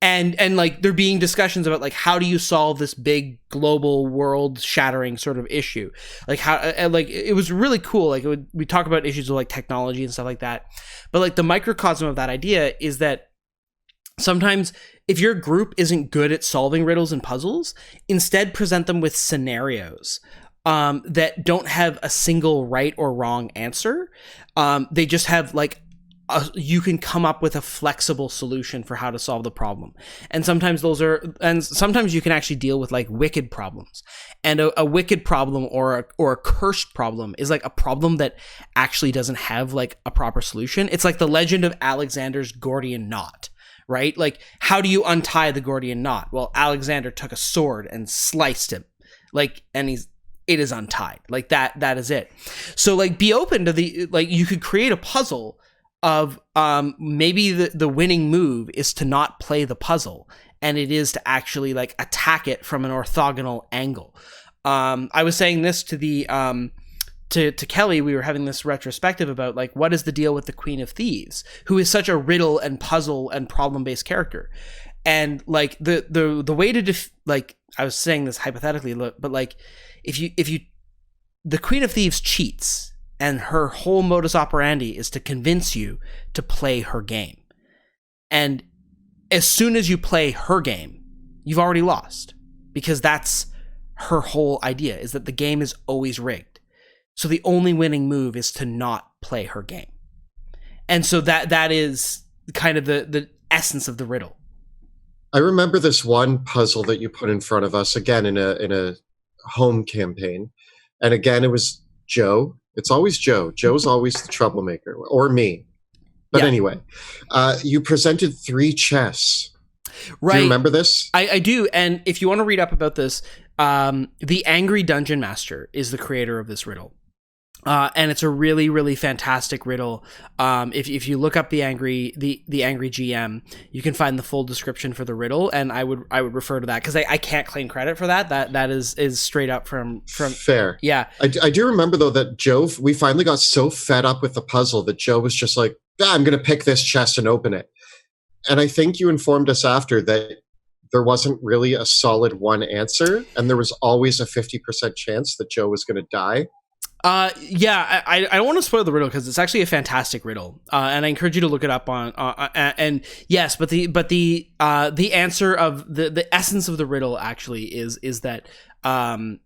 and like there being discussions about like how do you solve this big global world shattering sort of issue, like how like it was really cool. Like we talk about issues of like technology and stuff like that, but like the microcosm of that idea is that sometimes if your group isn't good at solving riddles and puzzles, instead present them with scenarios that don't have a single right or wrong answer. They just have like you can come up with a flexible solution for how to solve the problem. And sometimes sometimes you can actually deal with like wicked problems. And a wicked problem or a cursed problem is like a problem that actually doesn't have like a proper solution. It's like the legend of Alexander's Gordian knot, right? Like, how do you untie the Gordian knot? Well, Alexander took a sword and sliced him, like, and it is untied. Like that is it. So like be open to like you could create a puzzle of maybe the winning move is to not play the puzzle, and it is to actually like attack it from an orthogonal angle. I was saying this to the to Kelly. We were having this retrospective about like what is the deal with the Queen of Thieves, who is such a riddle and puzzle and problem based character, and like the way to like I was saying this hypothetically, but like if you the Queen of Thieves cheats, and her whole modus operandi is to convince you to play her game. And as soon as you play her game, you've already lost, because that's her whole idea, is that the game is always rigged. So the only winning move is to not play her game. And so that is kind of the essence of the riddle. I remember this one puzzle that you put in front of us again in a home campaign. And again, it was Joe. It's always Joe. Joe's always the troublemaker, or me. But anyway, you presented 3 chests. Right. Do you remember this? I do. And if you want to read up about this, the Angry Dungeon Master is the creator of this riddle. And it's a really, really fantastic riddle. If you look up the Angry GM, you can find the full description for the riddle, and I would refer to that, because I can't claim credit for that. That is straight up from fair. Yeah, I do remember though that Joe, we finally got so fed up with the puzzle that Joe was just like, I'm going to pick this chest and open it. And I think you informed us after that there wasn't really a solid one answer, and there was always a 50% chance that Joe was going to die. Yeah, I don't want to spoil the riddle because it's actually a fantastic riddle, and I encourage you to look it up on. And yes, but the answer of the essence of the riddle actually is that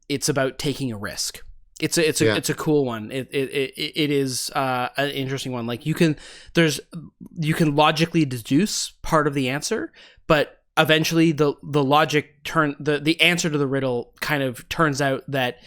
it's about taking a risk. It's a cool one. It is an interesting one. Like you can logically deduce part of the answer, but eventually the answer to the riddle kind of turns out that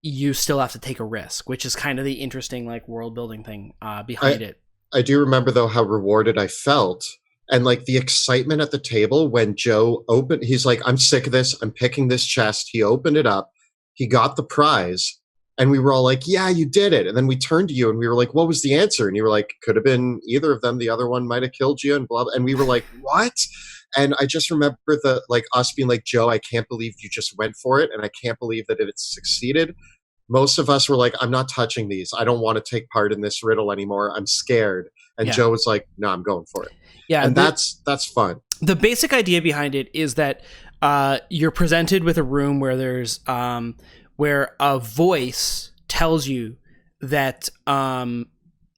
you still have to take a risk, which is kind of the interesting like world building thing behind it. I do remember though how rewarded I felt, and like the excitement at the table when Joe opened. He's like, I'm sick of this. I'm picking this chest. He opened it up. He got the prize. And we were all like, yeah, you did it. And then we turned to you and we were like, what was the answer? And you were like, could have been either of them. The other one might have killed you and blah, blah. And we were like, what? And I just remember us being like, Joe, I can't believe you just went for it. And I can't believe that it succeeded. Most of us were like, I'm not touching these. I don't want to take part in this riddle anymore. I'm scared. And Joe was like, no, I'm going for it. Yeah. And that's fun. The basic idea behind it is that you're presented with a room where there's where a voice tells you that that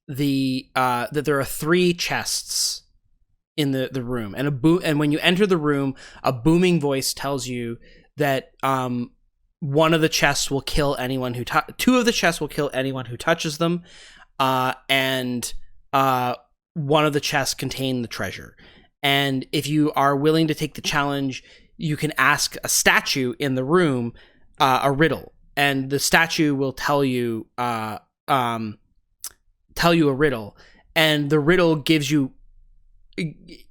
there are 3 chests in the room, and when you enter the room, a booming voice tells you that one of the chests will kill anyone who 2 of the chests will kill anyone who touches them, and one of the chests contain the treasure. And if you are willing to take the challenge, you can ask a statue in the room a riddle, and the statue will tell you a riddle, and the riddle gives you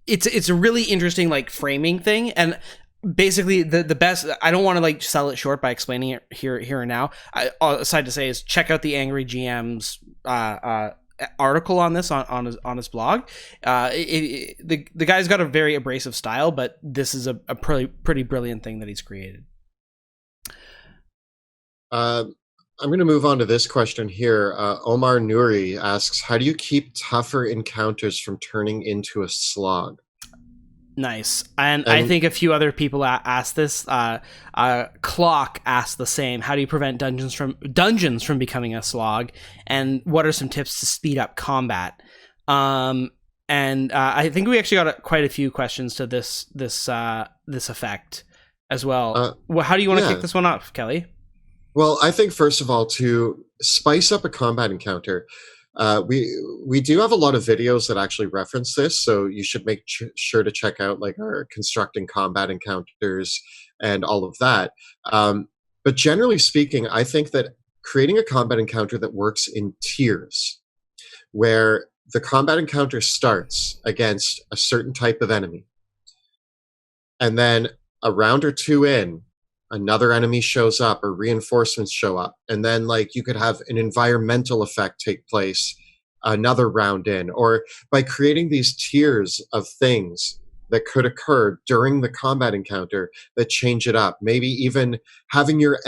it's a really interesting like framing thing. And basically the best, I don't want to like sell it short by explaining it here and now. Aside to say is check out the Angry GM's article on this on his blog. The guy's got a very abrasive style, but this is a pretty brilliant thing that he's created. I'm going to move on to this question here. Omar Nouri asks, how do you keep tougher encounters from turning into a slog? Nice. And I And think a few other people asked this. Clock asked the same. How do you prevent dungeons from becoming a slog? And what are some tips to speed up combat? And I think we actually got quite a few questions to this effect as well. How do you want to kick this one off, Kelly? Well, I think first of all, to spice up a combat encounter, we do have a lot of videos that actually reference this, so you should make sure to check out like our constructing combat encounters and all of that. But generally speaking, I think that creating a combat encounter that works in tiers, where the combat encounter starts against a certain type of enemy, and then a round or two in, another enemy shows up or reinforcements show up, and then like you could have an environmental effect take place another round in, or by creating these tiers of things that could occur during the combat encounter that change it up. Maybe even having your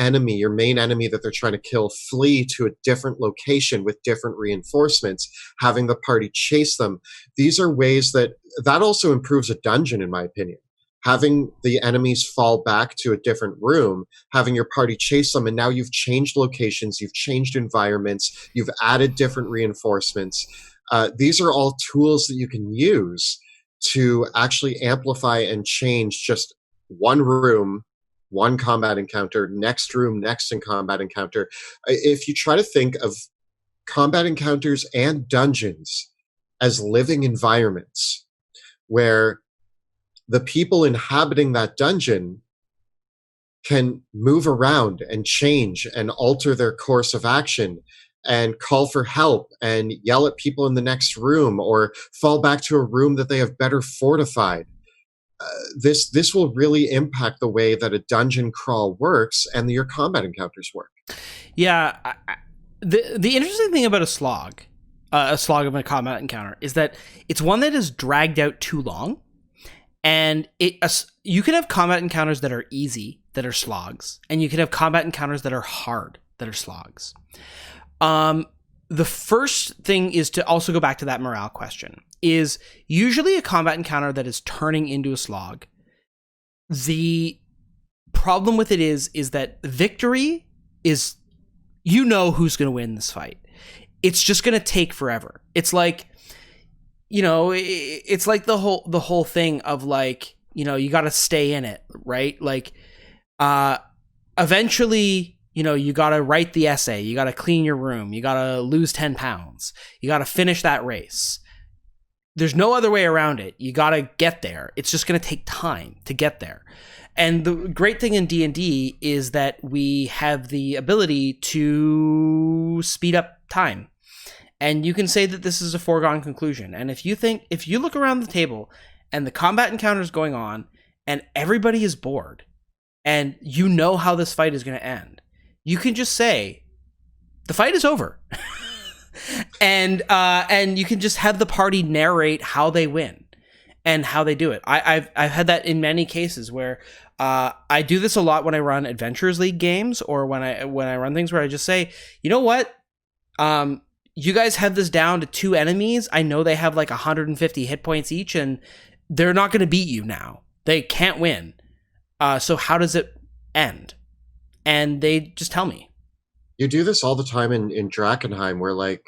main enemy that they're trying to kill, flee to a different location with different reinforcements, having the party chase them. These are ways that also improves a dungeon, in my opinion. Having the enemies fall back to a different room, having your party chase them, and now you've changed locations, you've changed environments, you've added different reinforcements. These are all tools that you can use to actually amplify and change just one room, one combat encounter, next room, next in combat encounter. If you try to think of combat encounters and dungeons as living environments where the people inhabiting that dungeon can move around and change and alter their course of action and call for help and yell at people in the next room or fall back to a room that they have better fortified. This will really impact the way that a dungeon crawl works and your combat encounters work. Yeah. The interesting thing about a slog of a combat encounter is that it's one that is dragged out too long. And you can have combat encounters that are easy, that are slogs, and you can have combat encounters that are hard, that are slogs. The first thing is to also go back to that morale question, is usually a combat encounter that is turning into a slog. The problem with it is that victory is, you know who's going to win this fight. It's just going to take forever. It's like, you know, it's like the whole thing of like, you know, you got to stay in it, right? Like, eventually, you know, you got to write the essay, you got to clean your room, you got to lose 10 pounds, you got to finish that race. There's no other way around it. You got to get there. It's just going to take time to get there. And the great thing in D&D is that we have the ability to speed up time. And you can say that this is a foregone conclusion. And if you look around the table and the combat encounter is going on and everybody is bored and you know how this fight is going to end, you can just say, the fight is over. and you can just have the party narrate how they win and how they do it. I've had that in many cases where I do this a lot when I run Adventures League games, or when I run things where I just say, you know what? You guys have this down to 2 enemies. I know they have like 150 hit points each, and they're not going to beat you now. They can't win. So how does it end? And they just tell me. You do this all the time in Drakkenheim, where like,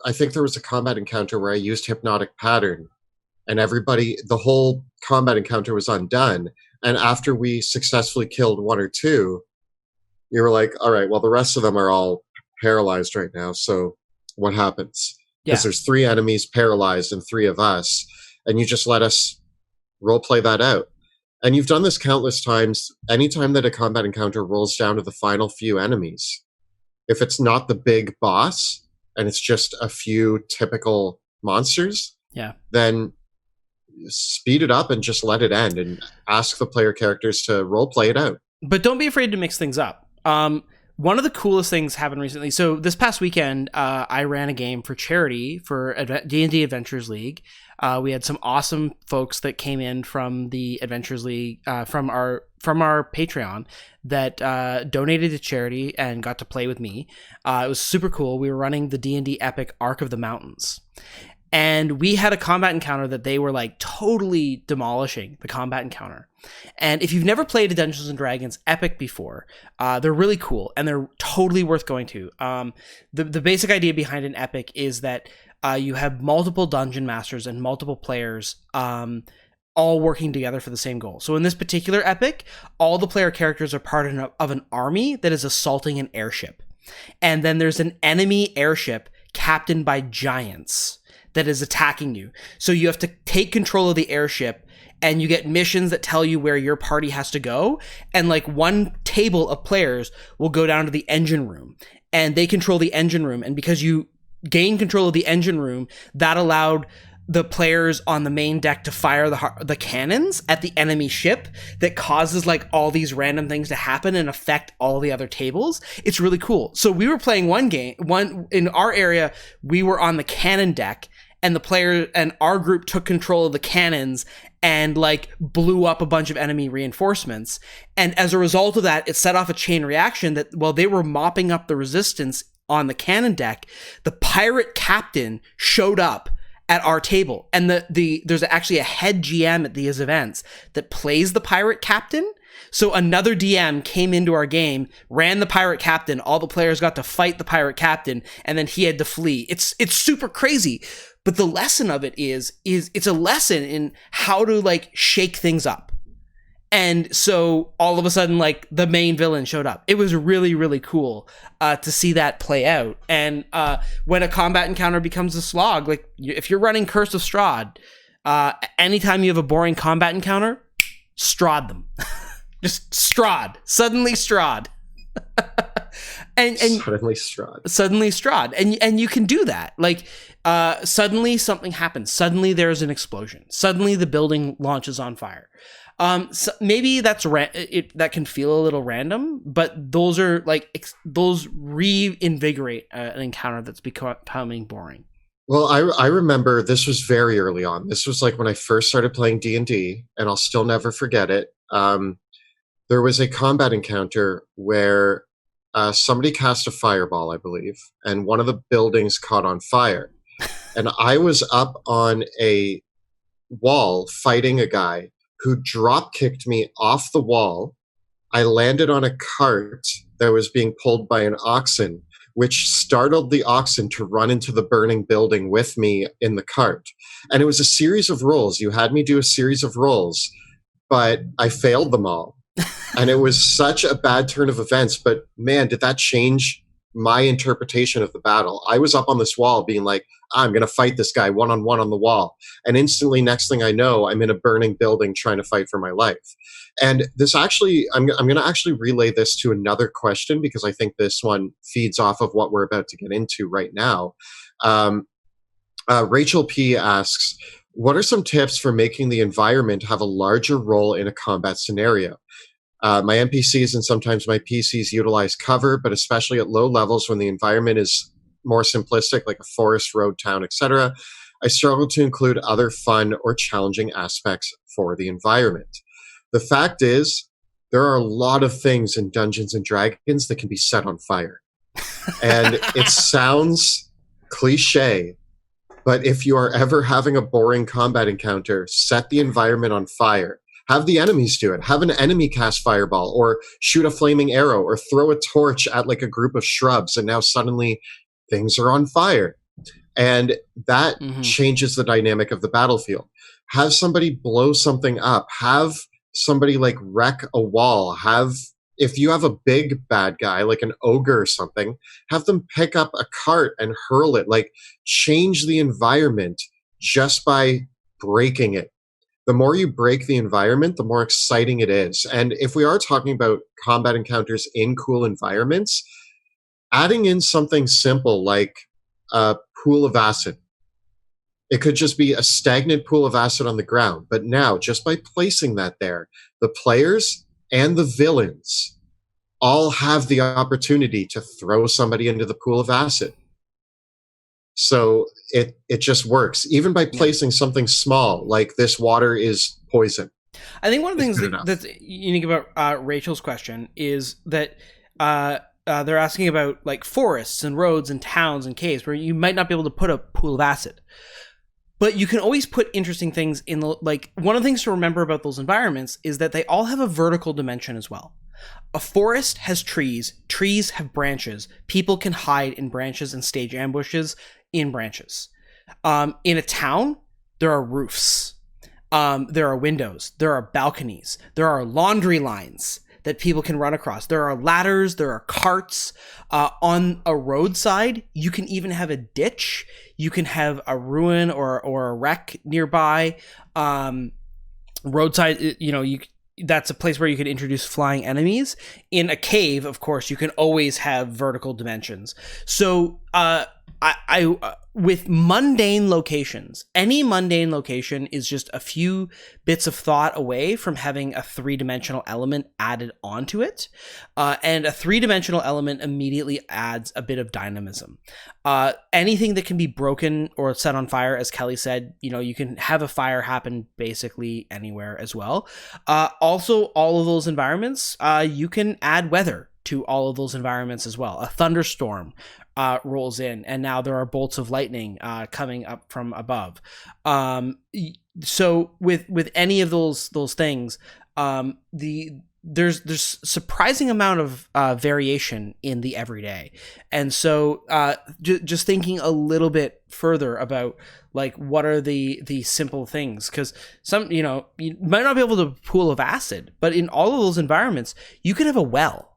I think there was a combat encounter where I used Hypnotic Pattern, and the whole combat encounter was undone. And after we successfully killed 1 or 2, you were like, all right, well, the rest of them are all paralyzed right now. So what happens? Because there's 3 enemies paralyzed and 3 of us, and you just let us role play that out. And you've done this countless times. Anytime that a combat encounter rolls down to the final few enemies, if it's not the big boss and it's just a few typical monsters, then speed it up and just let it end and ask the player characters to role play it out. But don't be afraid to mix things up. One of the coolest things happened recently. So this past weekend, I ran a game for charity for D&D Adventures League. We had some awesome folks that came in from the Adventures League, from our Patreon, that donated to charity and got to play with me. It was super cool. We were running the D&D epic Arc of the Mountains. And we had a combat encounter that they were like totally demolishing the combat encounter. And if you've never played a Dungeons and Dragons Epic before, they're really cool and they're totally worth going to. The basic idea behind an Epic is that you have multiple dungeon masters and multiple players all working together for the same goal. So in this particular Epic, all the player characters are part of an army that is assaulting an airship. And then there's an enemy airship captained by giants that is attacking you. So you have to take control of the airship, and you get missions that tell you where your party has to go. And like one table of players will go down to the engine room, and they control the engine room. And because you gain control of the engine room, that allowed the players on the main deck to fire the cannons at the enemy ship that causes like all these random things to happen and affect all the other tables. It's really cool. So we were playing one in our area, we were on the cannon deck, and the player and our group took control of the cannons and like blew up a bunch of enemy reinforcements. And as a result of that, it set off a chain reaction that while they were mopping up the resistance on the cannon deck, the pirate captain showed up at our table. And there's actually a head GM at these events that plays the pirate captain. So another DM came into our game, ran the pirate captain, all the players got to fight the pirate captain, and then he had to flee. It's super crazy. But the lesson of it is it's a lesson in how to like shake things up. And so all of a sudden, like the main villain showed up. It was really, really cool to see that play out. And when a combat encounter becomes a slog, like if you're running Curse of Strahd, anytime you have a boring combat encounter, Strahd them. Just Strahd. Suddenly Strahd. and suddenly Strahd. And you can do that. Like suddenly something happens. Suddenly there's an explosion. Suddenly the building launches on fire. So maybe that can feel a little random, but those are like those reinvigorate an encounter that's becoming boring. Well, I remember this was very early on. This was like when I first started playing D&D, and I'll still never forget it. There was a combat encounter where somebody cast a fireball, I believe, and one of the buildings caught on fire. And I was up on a wall fighting a guy who drop kicked me off the wall. I landed on a cart that was being pulled by an oxen, which startled the oxen to run into the burning building with me in the cart. And it was a series of rolls. You had me do a series of rolls, but I failed them all. And it was such a bad turn of events, but man, did that change my interpretation of the battle. I was up on this wall being like, I'm going to fight this guy one-on-one on the wall. And instantly, next thing I know, I'm in a burning building trying to fight for my life. And this actually, I'm going to actually relay this to another question, because I think this one feeds off of what we're about to get into right now. Rachel P. asks, what are some tips for making the environment have a larger role in a combat scenario? My NPCs and sometimes my PCs utilize cover, but especially at low levels when the environment is more simplistic, like a forest, road, town, etc., I struggle to include other fun or challenging aspects for the environment. The fact is, there are a lot of things in Dungeons and Dragons that can be set on fire. And it sounds cliche, but if you are ever having a boring combat encounter, set the environment on fire. Have the enemies do it. Have an enemy cast fireball, or shoot a flaming arrow, or throw a torch at like a group of shrubs, and now suddenly things are on fire. And that changes the dynamic of the battlefield. Have somebody blow something up. Have somebody like wreck a wall. If you have a big bad guy, like an ogre or something, have them pick up a cart and hurl it. Like, change the environment just by breaking it. The more you break the environment, the more exciting it is. And if we are talking about combat encounters in cool environments, adding in something simple like a pool of acid. It could just be a stagnant pool of acid on the ground. But now, just by placing that there, the players and the villains all have the opportunity to throw somebody into the pool of acid. So it just works, even by placing something small, like this water is poison. I think one of the things that's unique about Rachel's question is that they're asking about like forests and roads and towns and caves where you might not be able to put a pool of acid. But you can always put interesting things in the, like, one of the things to remember about those environments is that they all have a vertical dimension as well. A forest has trees have branches. People can hide in branches and stage ambushes in branches. In a town, there are roofs. There are windows. There are balconies. There are laundry lines that people can run across. There are ladders. There are carts. On a roadside, you can even have a ditch. You can have a ruin or a wreck nearby. Roadside, that's a place where you could introduce flying enemies. In a cave, of course, you can always have vertical dimensions. So with mundane locations, any mundane location is just a few bits of thought away from having a three-dimensional element added onto it. And a three-dimensional element immediately adds a bit of dynamism. Anything that can be broken or set on fire, as Kelly said, you can have a fire happen basically anywhere as well. Also, all of those environments, you can add weather to all of those environments as well. A thunderstorm rolls in, and now there are bolts of lightning coming up from above. So with any of those things, there's surprising amount of variation in the everyday, and so just thinking a little bit further about like what are the simple things, because some you might not be able to pool of acid, but in all of those environments you could have a well.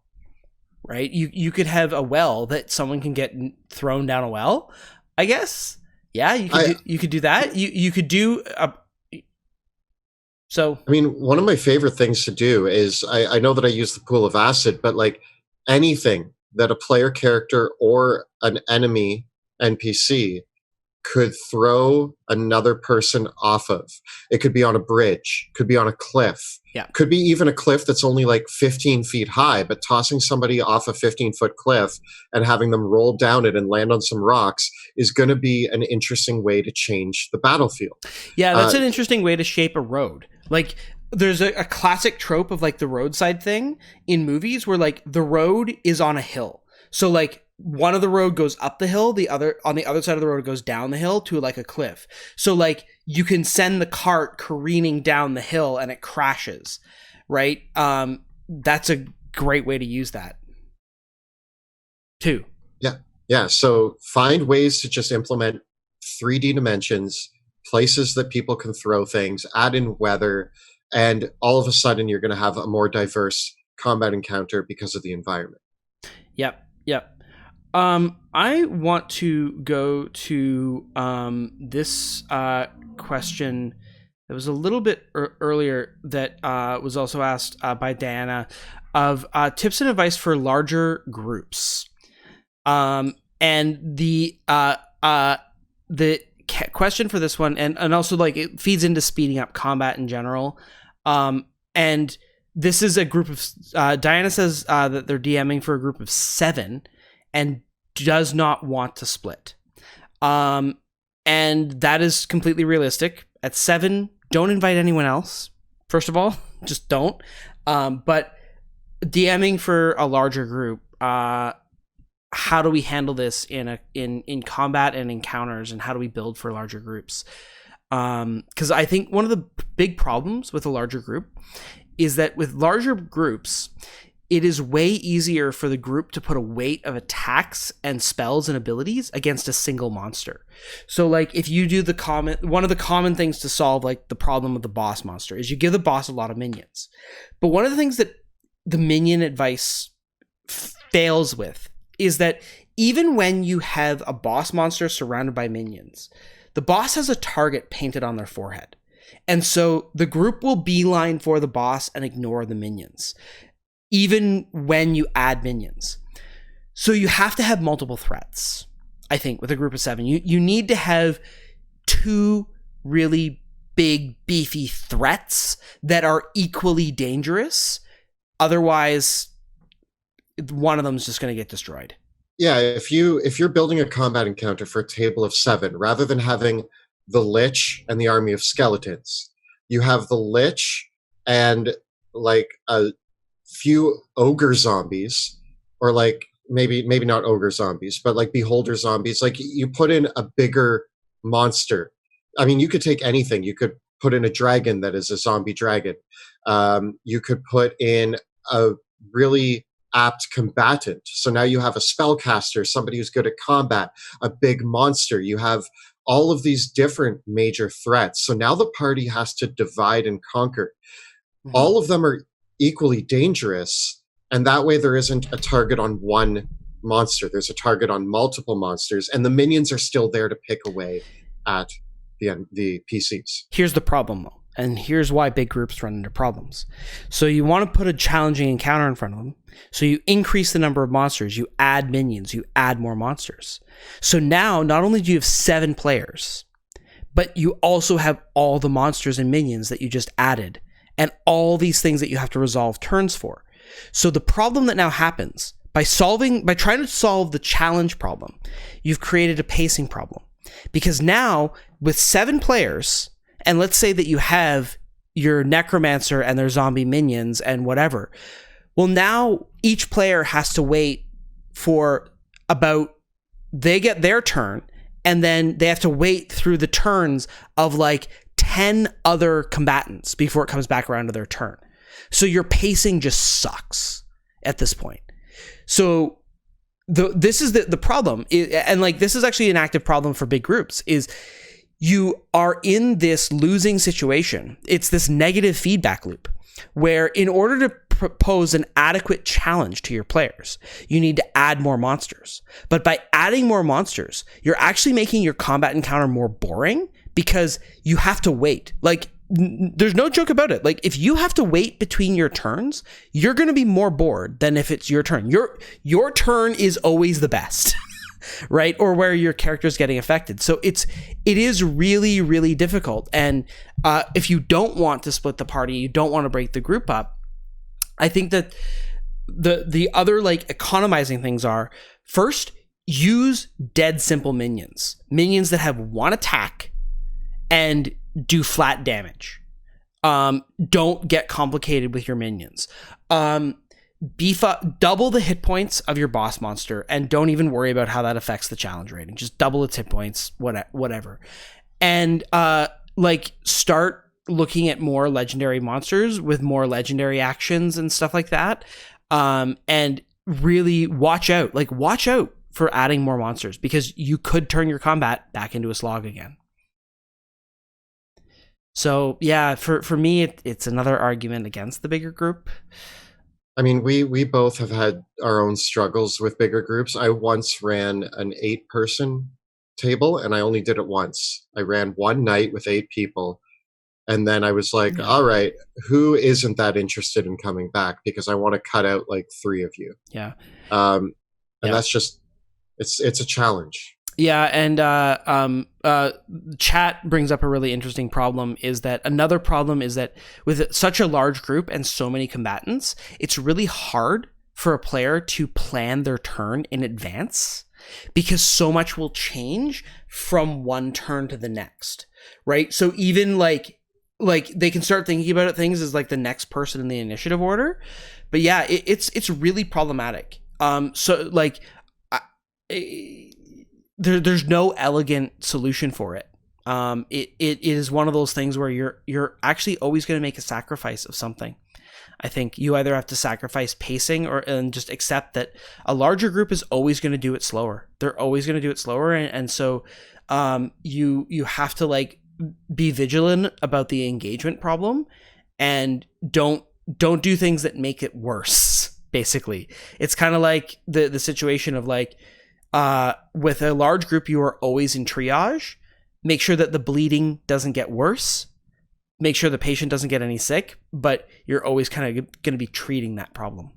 Right, you could have a well that someone can get thrown down a well, I guess. Yeah, you could do that. You could do a. So I mean, one of my favorite things to do is I know that I use the pool of acid, but like anything that a player character or an enemy NPC could throw another person off of. It could be on a bridge, could be on a cliff. Yeah. Could be even a cliff that's only like 15 feet high, but tossing somebody off a 15-foot cliff and having them roll down it and land on some rocks is going to be an interesting way to change the battlefield. Yeah, that's an interesting way to shape a road. Like, there's a classic trope of like the roadside thing in movies where like the road is on a hill. So like one of the road goes up the hill, on the other side of the road goes down the hill to like a cliff. So like you can send the cart careening down the hill and it crashes, right? That's a great way to use that too. Yeah. So find ways to just implement 3D dimensions, places that people can throw things, add in weather, and all of a sudden you're going to have a more diverse combat encounter because of the environment. Yep. I want to go to this question that was a little bit earlier that was also asked by Diana of tips and advice for larger groups. And the question for this one, and also like it feeds into speeding up combat in general. And this is a group of Diana says that they're DMing for a group of 7 and does not want to split. And that is completely realistic. At 7, don't invite anyone else. First of all, just don't. But DMing for a larger group, how do we handle this in combat and encounters, and how do we build for larger groups? Because I think one of the big problems with a larger group is that with larger groups, it is way easier for the group to put a weight of attacks and spells and abilities against a single monster. So like if you do one of the common things to solve like the problem of the boss monster is you give the boss a lot of minions. But one of the things that the minion advice fails with is that even when you have a boss monster surrounded by minions, the boss has a target painted on their forehead. And so the group will beeline for the boss and ignore the minions, even when you add minions. So you have to have multiple threats, I think, with a group of 7. You need to have 2 really big, beefy threats that are equally dangerous. Otherwise, one of them is just going to get destroyed. Yeah, if you're building a combat encounter for a table of 7, rather than having the Lich and the army of skeletons, you have the Lich and like a few ogre zombies, or like maybe not ogre zombies, but like beholder zombies. Like you put in a bigger monster I mean, you could take anything. You could put in a dragon that is a zombie dragon. You could put in a really apt combatant. So now you have a spellcaster, somebody who's good at combat, a big monster. You have all of these different major threats. So now the party has to divide and conquer. All of them are equally dangerous, and that way there isn't a target on one monster. There's a target on multiple monsters, and the minions are still there to pick away at the PCs. Here's the problem, though, and here's why big groups run into problems. So you want to put a challenging encounter in front of them, so you increase the number of monsters, you add minions, you add more monsters. So now, not only do you have 7 players, but you also have all the monsters and minions that you just added, and all these things that you have to resolve turns for. So the problem that now happens, by trying to solve the challenge problem, you've created a pacing problem. Because now, with 7 players, and let's say that you have your necromancer and their zombie minions and whatever, well, now each player has to wait for they get their turn, and then they have to wait through the turns of like 10 other combatants before it comes back around to their turn. So your pacing just sucks at this point. So this is the problem, and like this is actually an active problem for big groups, is you are in this losing situation. It's this negative feedback loop where in order to propose an adequate challenge to your players, you need to add more monsters. But by adding more monsters, you're actually making your combat encounter more boring because you have to wait. Like, there's no joke about it. Like, if you have to wait between your turns, you're going to be more bored than if it's your turn. Your turn is always the best, right? Or where your character's getting affected. So it is really, really difficult. And if you don't want to split the party, you don't want to break the group up, I think that the other like economizing things are, first, use dead simple minions that have one attack and do flat damage. Don't get complicated with your minions. Beef up, double the hit points of your boss monster, and don't even worry about how that affects the challenge rating. Just double its hit points, whatever. And like start looking at more legendary monsters with more legendary actions and stuff like that. And really watch out for adding more monsters, because you could turn your combat back into a slog again. So yeah, for me, it's another argument against the bigger group. I mean, we both have had our own struggles with bigger groups. I once ran an 8-person table, and I only did it once. I ran one night with 8 people, and then I was like, all right, who isn't that interested in coming back? Because I want to cut out like 3 of you. Yeah. That's just, it's a challenge. Yeah, and chat brings up a really interesting problem, is that another problem is that with such a large group and so many combatants, it's really hard for a player to plan their turn in advance, because so much will change from one turn to the next, right? So even like they can start thinking about things as like the next person in the initiative order, but yeah, it's really problematic. So like there's no elegant solution for it. It is one of those things where you're actually always going to make a sacrifice of something. I think you either have to sacrifice pacing and just accept that a larger group is always going to do it slower. They're always going to do it slower, and so you have to like be vigilant about the engagement problem, and don't do things that make it worse. Basically, it's kind of like the situation of like with a large group, you are always in triage. Make sure that the bleeding doesn't get worse. Make sure the patient doesn't get any sick, but you're always kind of going to be treating that problem.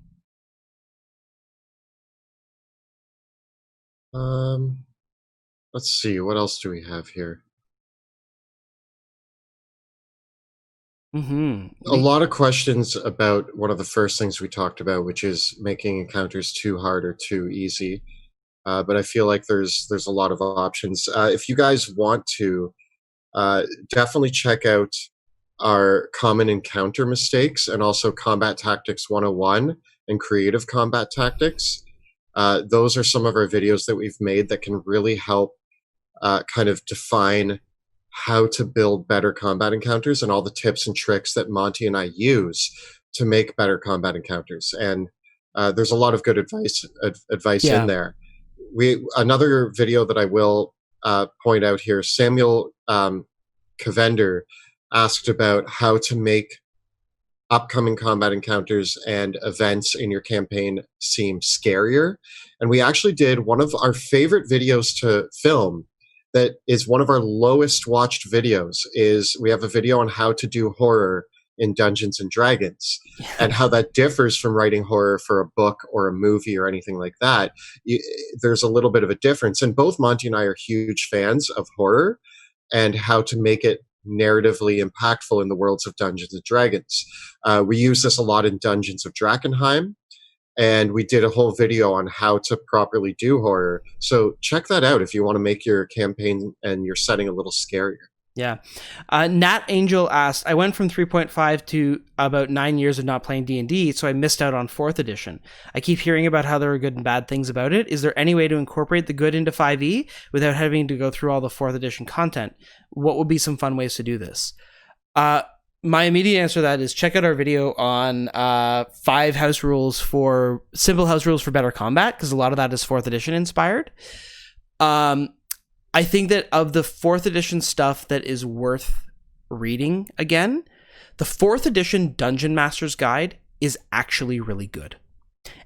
Let's see, what else do we have here? Mm-hmm. A lot of questions about one of the first things we talked about, which is making encounters too hard or too easy. But I feel like there's a lot of options. If you guys want to, definitely check out our common encounter mistakes, and also Combat Tactics 101 and Creative Combat Tactics. Those are some of our videos that we've made that can really help kind of define how to build better combat encounters and all the tips and tricks that Monty and I use to make better combat encounters. And there's a lot of good advice in Yeah. there. Another video that I will point out here, Samuel Cavender asked about how to make upcoming combat encounters and events in your campaign seem scarier. And we actually did one of our favorite videos to film that is one of our lowest watched videos. Is we have a video on how to do horror in Dungeons and Dragons and how that differs from writing horror for a book or a movie or anything like that. There's a little bit of a difference. And both Monty and I are huge fans of horror and how to make it narratively impactful in the worlds of Dungeons and Dragons. We use this a lot in Dungeons of Drakkenheim, and we did a whole video on how to properly do horror. So check that out if you want to make your campaign and your setting a little scarier. Yeah. Nat Angel asked, I went from 3.5 to about 9 years of not playing D&D, so I missed out on 4th edition. I keep hearing about how there are good and bad things about it. Is there any way to incorporate the good into 5e without having to go through all the 4th edition content? What would be some fun ways to do this? My immediate answer to that is check out our video on 5 house rules for simple house rules for better combat, because a lot of that is 4th edition inspired. I think that of the 4th edition stuff that is worth reading again, the 4th edition Dungeon Master's Guide is actually really good,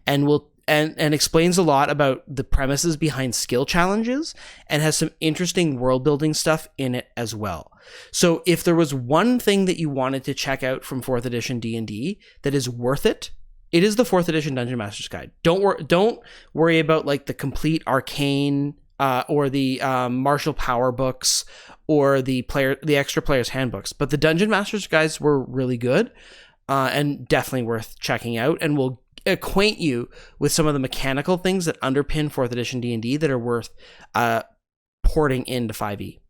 and explains a lot about the premises behind skill challenges, and has some interesting world building stuff in it as well. So if there was one thing that you wanted to check out from 4th edition D&D that is worth it, it is the 4th edition Dungeon Master's Guide. Don't worry about like the complete arcane or the martial power books or the extra player's handbooks, but the Dungeon Master's Guides were really good and definitely worth checking out, and will acquaint you with some of the mechanical things that underpin 4th edition D&D that are worth porting into 5e.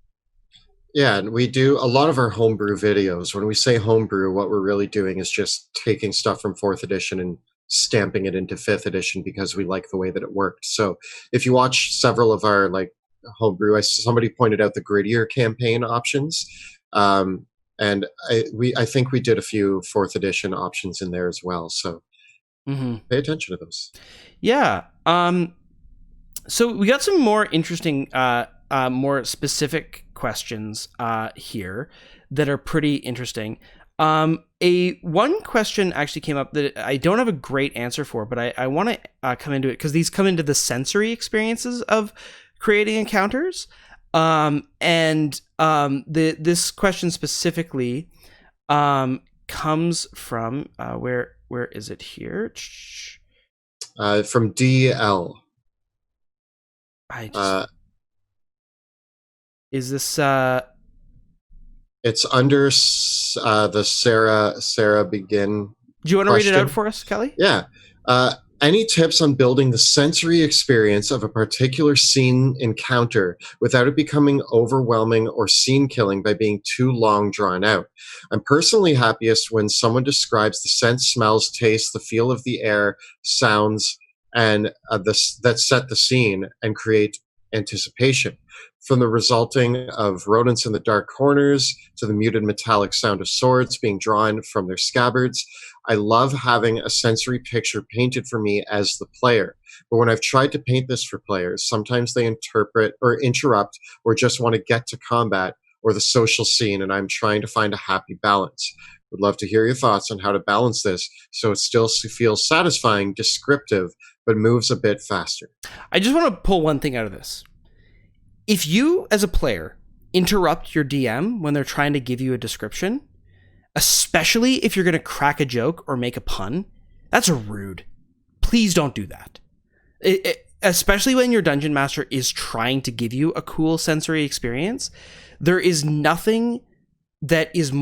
Yeah, and we do a lot of our homebrew videos. When we say homebrew, what we're really doing is just taking stuff from 4th edition and stamping it into 5th edition because we like the way that it worked. So if you watch several of our like homebrew, somebody pointed out the grittier campaign options. And I think we did a few 4th edition options in there as well. So pay attention to those. Yeah. So we got some more interesting, more specific questions here that are pretty interesting. One question actually came up that I don't have a great answer for, but I want to come into it because these come into the sensory experiences of creating encounters. This question specifically comes from where is it here? From DL. Is this it's under the Sarah Begin. Do you want to read it out for us, Kelly? Yeah. Any tips on building the sensory experience of a particular scene encounter without it becoming overwhelming or scene killing by being too long drawn out? I'm personally happiest when someone describes the scents, smells, tastes, the feel of the air, sounds, and that set the scene and create anticipation. From the resulting of rodents in the dark corners to the muted metallic sound of swords being drawn from their scabbards, I love having a sensory picture painted for me as the player. But when I've tried to paint this for players, sometimes they interpret or interrupt or just want to get to combat or the social scene, and I'm trying to find a happy balance. Would love to hear your thoughts on how to balance this so it still feels satisfying, descriptive, but moves a bit faster. I just want to pull one thing out of this. If you, as a player, interrupt your DM when they're trying to give you a description, especially if you're going to crack a joke or make a pun, that's rude. Please don't do that. Especially when your dungeon master is trying to give you a cool sensory experience. There is nothing that is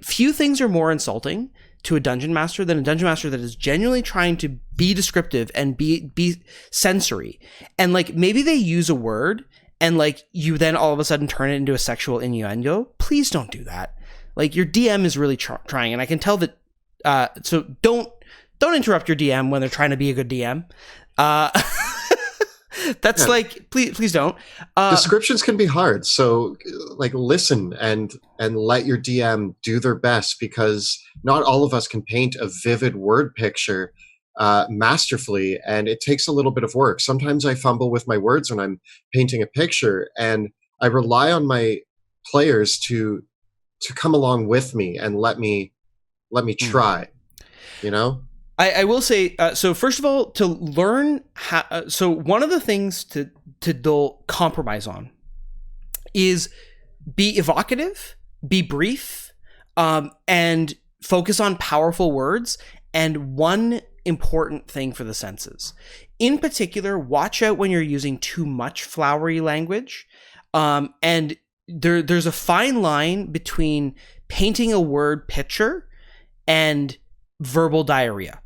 few things are more insulting to a dungeon master than a dungeon master that is genuinely trying to be descriptive and be sensory. And maybe they use a word and you then all of a sudden turn it into a sexual innuendo. Please don't do that. Your DM is really trying, and I can tell that. So don't interrupt your DM when they're trying to be a good DM. That's Yeah. like, please don't. Descriptions can be hard, so like listen and let your DM do their best, because not all of us can paint a vivid word picture masterfully, and it takes a little bit of work. Sometimes I fumble with my words when I'm painting a picture, and I rely on my players to come along with me and let me try. You know. I will say, so first of all, to learn how, so one of the things to they'll compromise on is be evocative, be brief, and focus on powerful words. And one important thing for the senses, in particular, watch out when you're using too much flowery language. And there's a fine line between painting a word picture and verbal diarrhea.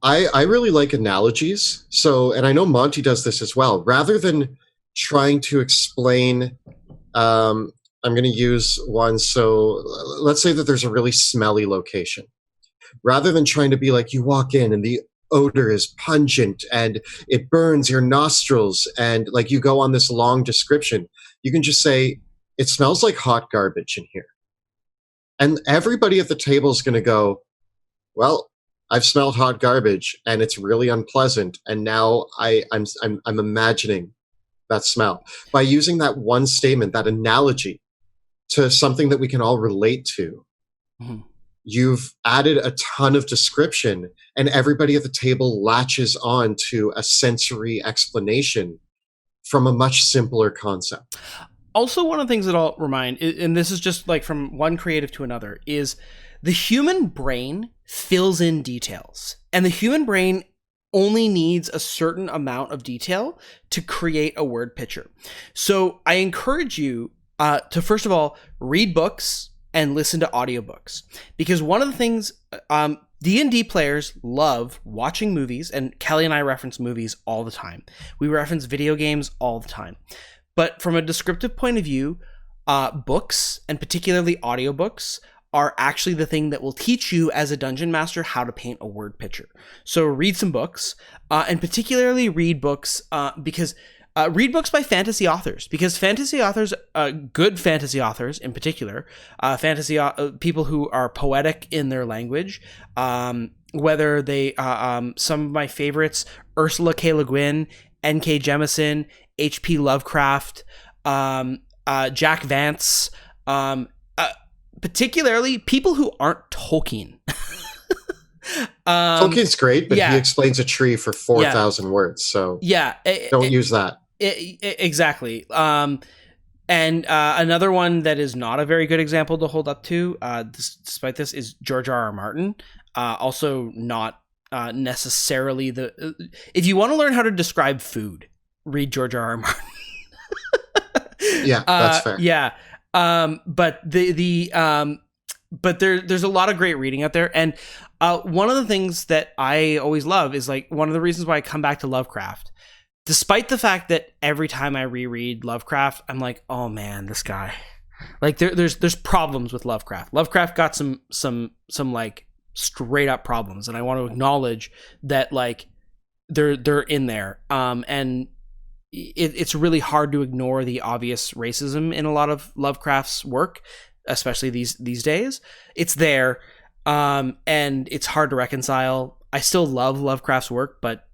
I really like analogies. So, and I know Monty does this as well. Rather than trying to explain, I'm going to use one. So let's say that there's a really smelly location. Rather than trying to be like, you walk in and the odor is pungent and it burns your nostrils, and like you go on this long description, you can just say, it smells like hot garbage in here. And everybody at the table is going to go, well, I've smelled hot garbage and it's really unpleasant. And now I'm imagining that smell. By using that one statement, that analogy to something that we can all relate to, you've added a ton of description, and everybody at the table latches on to a sensory explanation from a much simpler concept. Also, one of the things that I'll remind, and this is just like from one creative to another, is the human brain fills in details, and the human brain only needs a certain amount of detail to create a word picture. So I encourage you to, first of all, read books and listen to audiobooks, because one of the things D&D players love watching movies, and Kelly and I reference movies all the time. We reference video games all the time. But from a descriptive point of view, books, and particularly audiobooks, are actually the thing that will teach you as a dungeon master how to paint a word picture. So read some books, and particularly read books because read books by fantasy authors, because fantasy authors, good fantasy authors in particular, people who are poetic in their language, whether they, some of my favorites, Ursula K. Le Guin, N.K. Jemisin, H.P. Lovecraft, Jack Vance, particularly people who aren't Tolkien. Tolkien's great, but he explains a tree for 4,000 words, so don't use that. Exactly. And another one that is not a very good example to hold up to, despite this, is George R.R. Martin. Also not necessarily the... If you want to learn how to describe food, read George R.R. Martin. Yeah, that's fair. Yeah. But but there's a lot of great reading out there. And one of the things that I always love is, like, one of the reasons why I come back to Lovecraft, despite the fact that every time I reread Lovecraft, I'm like, oh man, this guy, like there's problems with Lovecraft. Lovecraft got some like straight up problems, and I want to acknowledge that, like, they're in there. And it's really hard to ignore the obvious racism in a lot of Lovecraft's work, especially these days. It's there, and it's hard to reconcile. I still love Lovecraft's work, but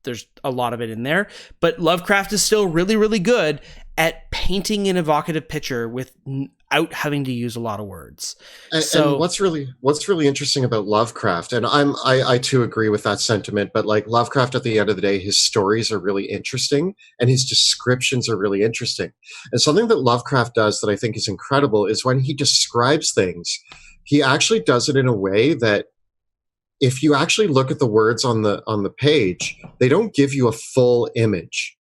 there's a lot of it in there. But Lovecraft is still really, really good at painting an evocative picture without having to use a lot of words. And what's really interesting about Lovecraft, and I too agree with that sentiment, but like Lovecraft, at the end of the day, his stories are really interesting and his descriptions are really interesting. And something that Lovecraft does that I think is incredible is when he describes things, he actually does it in a way that, if you actually look at the words on the page, they don't give you a full image,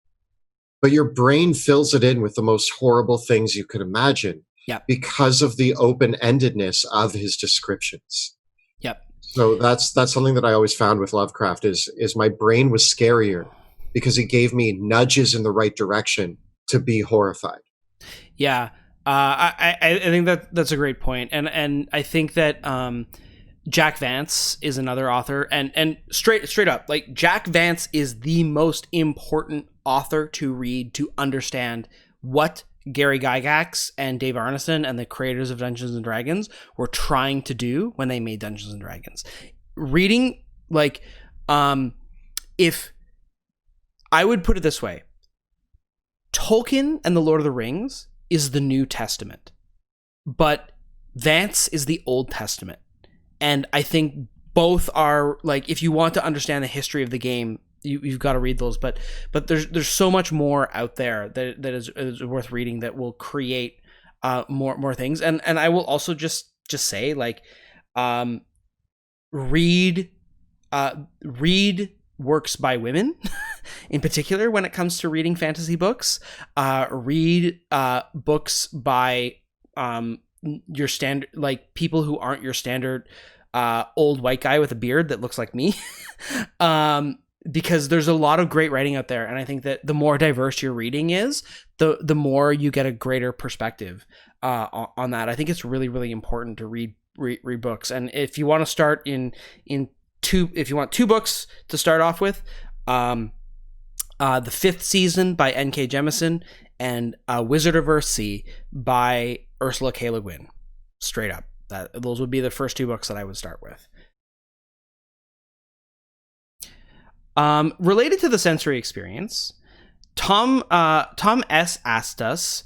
but your brain fills it in with the most horrible things you could imagine. Yep. Because of the open-endedness of his descriptions. Yep. So that's something that I always found with Lovecraft is my brain was scarier because he gave me nudges in the right direction to be horrified. Yeah. I think that's a great point. And I think that Jack Vance is another author, and straight up, like, Jack Vance is the most important author to read to understand what Gary Gygax and Dave Arneson and the creators of Dungeons and Dragons were trying to do when they made Dungeons and Dragons. Reading, like, if I would put it this way, Tolkien and the Lord of the Rings is the New Testament, but Vance is the Old Testament. And I think both are, like, if you want to understand the history of the game, you've got to read those. But there's so much more out there that is worth reading that will create more things. And I will also just say, like, read works by women in particular when it comes to reading fantasy books. Read books by your standard, like, people who aren't your standard old white guy with a beard that looks like me. Because there's a lot of great writing out there, and I think that the more diverse your reading is, the more you get a greater perspective on that. I think it's really, really important to read books. And if you want to start if you want two books to start off with, The Fifth Season by N.K. Jemisin and Wizard of Earthsea by Ursula K. Le Guin. Straight up. Those would be the first two books that I would start with. Related to the sensory experience, Tom S asked us,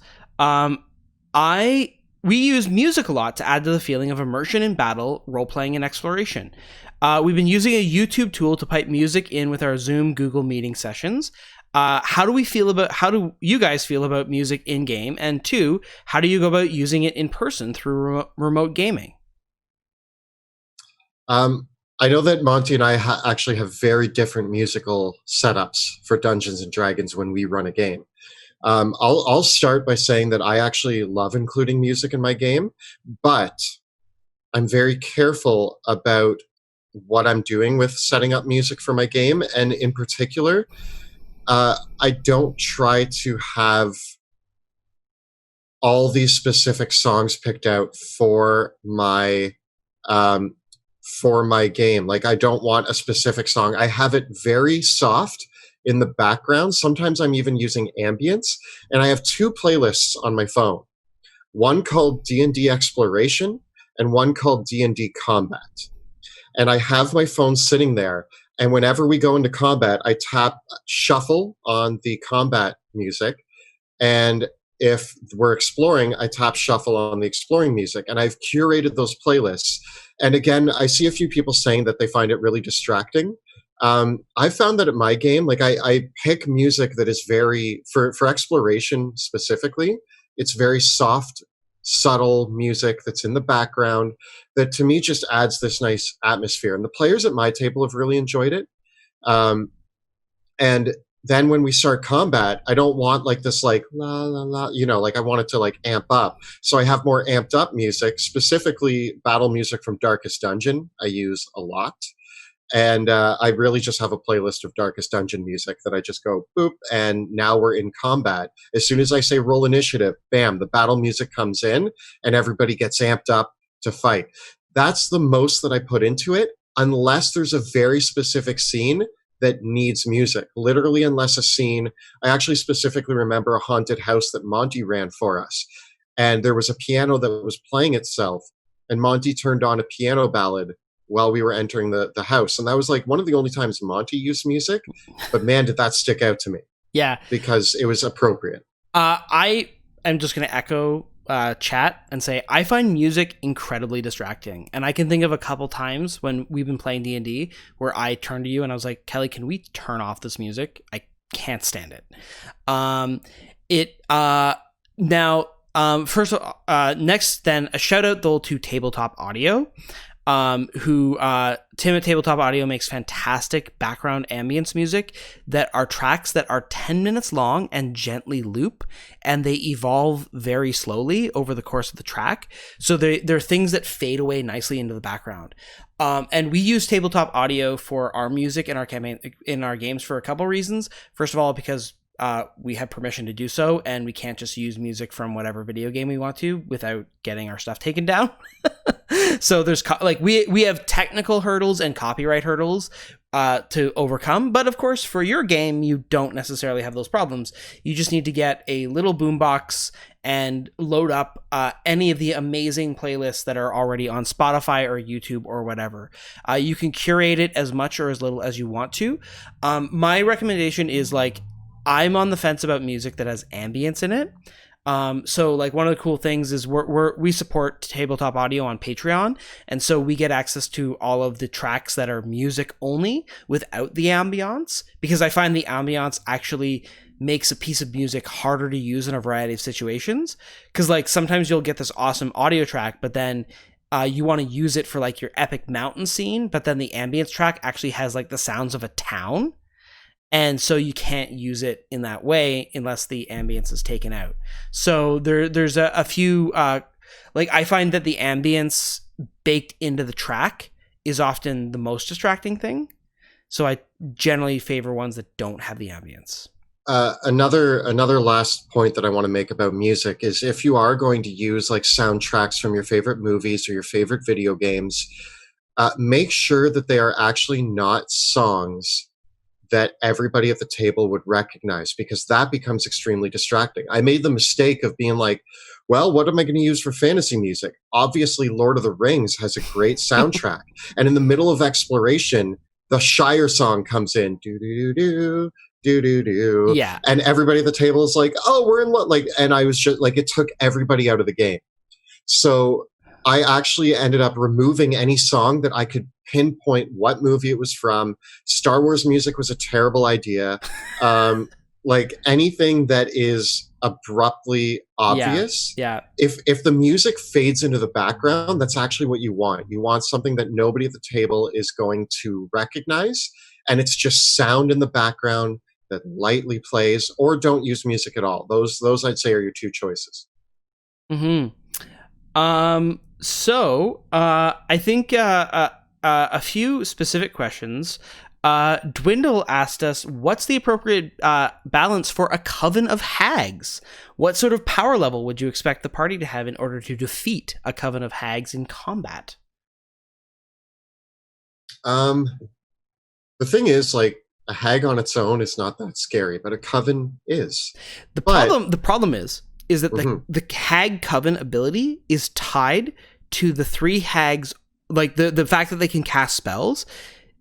we use music a lot to add to the feeling of immersion in battle, role-playing, and exploration. We've been using a YouTube tool to pipe music in with our Zoom Google Meeting sessions. How do you guys feel about music in game? And 2, how do you go about using it in person through remote gaming? I know that Monty and I actually have very different musical setups for Dungeons and Dragons when we run a game. I'll start by saying that I actually love including music in my game, but I'm very careful about what I'm doing with setting up music for my game. And in particular, I don't try to have all these specific songs picked out for my game. Like, I don't want a specific song. I have it very soft in the background. Sometimes I'm even using ambience, and I have 2 playlists on my phone. One called D&D Exploration and one called D&D Combat. And I have my phone sitting there, and whenever we go into combat, I tap shuffle on the combat music, and if we're exploring, I tap shuffle on the exploring music, and I've curated those playlists. And again, I see a few people saying that they find it really distracting. I found that at my game, like, I pick music that is very, for exploration specifically, it's very soft, subtle music that's in the background that to me just adds this nice atmosphere. And the players at my table have really enjoyed it. And then when we start combat, I don't want like this, like, la, la, la, like, I want it to, like, amp up. So I have more amped up music, specifically battle music from Darkest Dungeon I use a lot. And I really just have a playlist of Darkest Dungeon music that I just go boop, and now we're in combat. As soon as I say roll initiative, bam, the battle music comes in and everybody gets amped up to fight. That's the most that I put into it, unless there's a very specific scene that needs music. Literally, unless a scene, I actually specifically remember a haunted house that Monty ran for us. And there was a piano that was playing itself, and Monty turned on a piano ballad while we were entering the house. And that was like one of the only times Monty used music, but man, did that stick out to me. Yeah. Because it was appropriate. I am just going to echo chat and say, I find music incredibly distracting. And I can think of a couple times when we've been playing D&D where I turned to you and I was like, Kelly, can we turn off this music? I can't stand it. Next then, a shout out though to Tabletop Audio. Tim at Tabletop Audio makes fantastic background ambience music that are tracks that are 10 minutes long and gently loop, and they evolve very slowly over the course of the track. So they're things that fade away nicely into the background. And we use Tabletop Audio for our music in our campaign, in our games, for a couple reasons. First of all, because we have permission to do so, and we can't just use music from whatever video game we want to without getting our stuff taken down. So there's like we have technical hurdles and copyright hurdles to overcome, but of course for your game you don't necessarily have those problems. You just need to get a little boombox and load up any of the amazing playlists that are already on Spotify or YouTube or whatever. You can curate it as much or as little as you want to. My recommendation is, like, I'm on the fence about music that has ambience in it. So like one of the cool things is we support Tabletop Audio on Patreon, and so we get access to all of the tracks that are music only without the ambiance, because I find the ambiance actually makes a piece of music harder to use in a variety of situations. Because like sometimes you'll get this awesome audio track, but then you want to use it for like your epic mountain scene, but then the ambience track actually has like the sounds of a town. And so you can't use it in that way unless the ambience is taken out. So there's a few, like I find that the ambience baked into the track is often the most distracting thing. So I generally favor ones that don't have the ambience. Another last point that I want to make about music is, if you are going to use like soundtracks from your favorite movies or your favorite video games, make sure that they are actually not songs that everybody at the table would recognize, because that becomes extremely distracting. I made the mistake of being like, well, what am I going to use for fantasy music? Obviously, Lord of the Rings has a great soundtrack. And in the middle of exploration, the Shire song comes in, do-do-do-do, do-do-do. Yeah. And everybody at the table is like, oh, we're in love. Like, and I was just like, it took everybody out of the game. So I actually ended up removing any song that I could pinpoint what movie it was from. Star Wars music was a terrible idea. Like anything that is abruptly obvious. Yeah. If the music fades into the background, that's actually what you want. You want something that nobody at the table is going to recognize, and it's just sound in the background that lightly plays, or don't use music at all. Those I'd say are your two choices. Mm-hmm. So I think a few specific questions. Dwindle asked us, what's the appropriate balance for a coven of hags? What sort of power level would you expect the party to have in order to defeat a coven of hags in combat? The thing is, like, a hag on its own is not that scary, but a coven is. The problem is that the hag coven ability is tied to the three hags, like the fact that they can cast spells.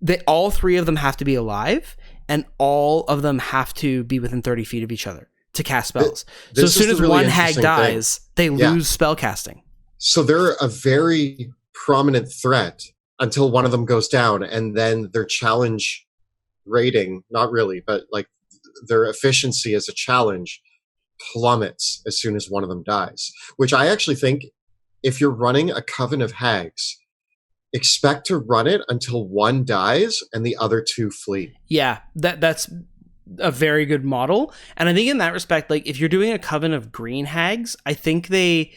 That all three of them have to be alive, and all of them have to be within 30 feet of each other to cast spells. So as soon as one hag dies, they lose spell casting. So they're a very prominent threat until one of them goes down, and then their challenge rating, not really, but like their efficiency as a challenge plummets as soon as one of them dies. Which I actually think, if you're running a coven of hags, expect to run it until one dies and the other two flee. Yeah, that's a very good model. And I think in that respect, like if you're doing a coven of green hags, I think that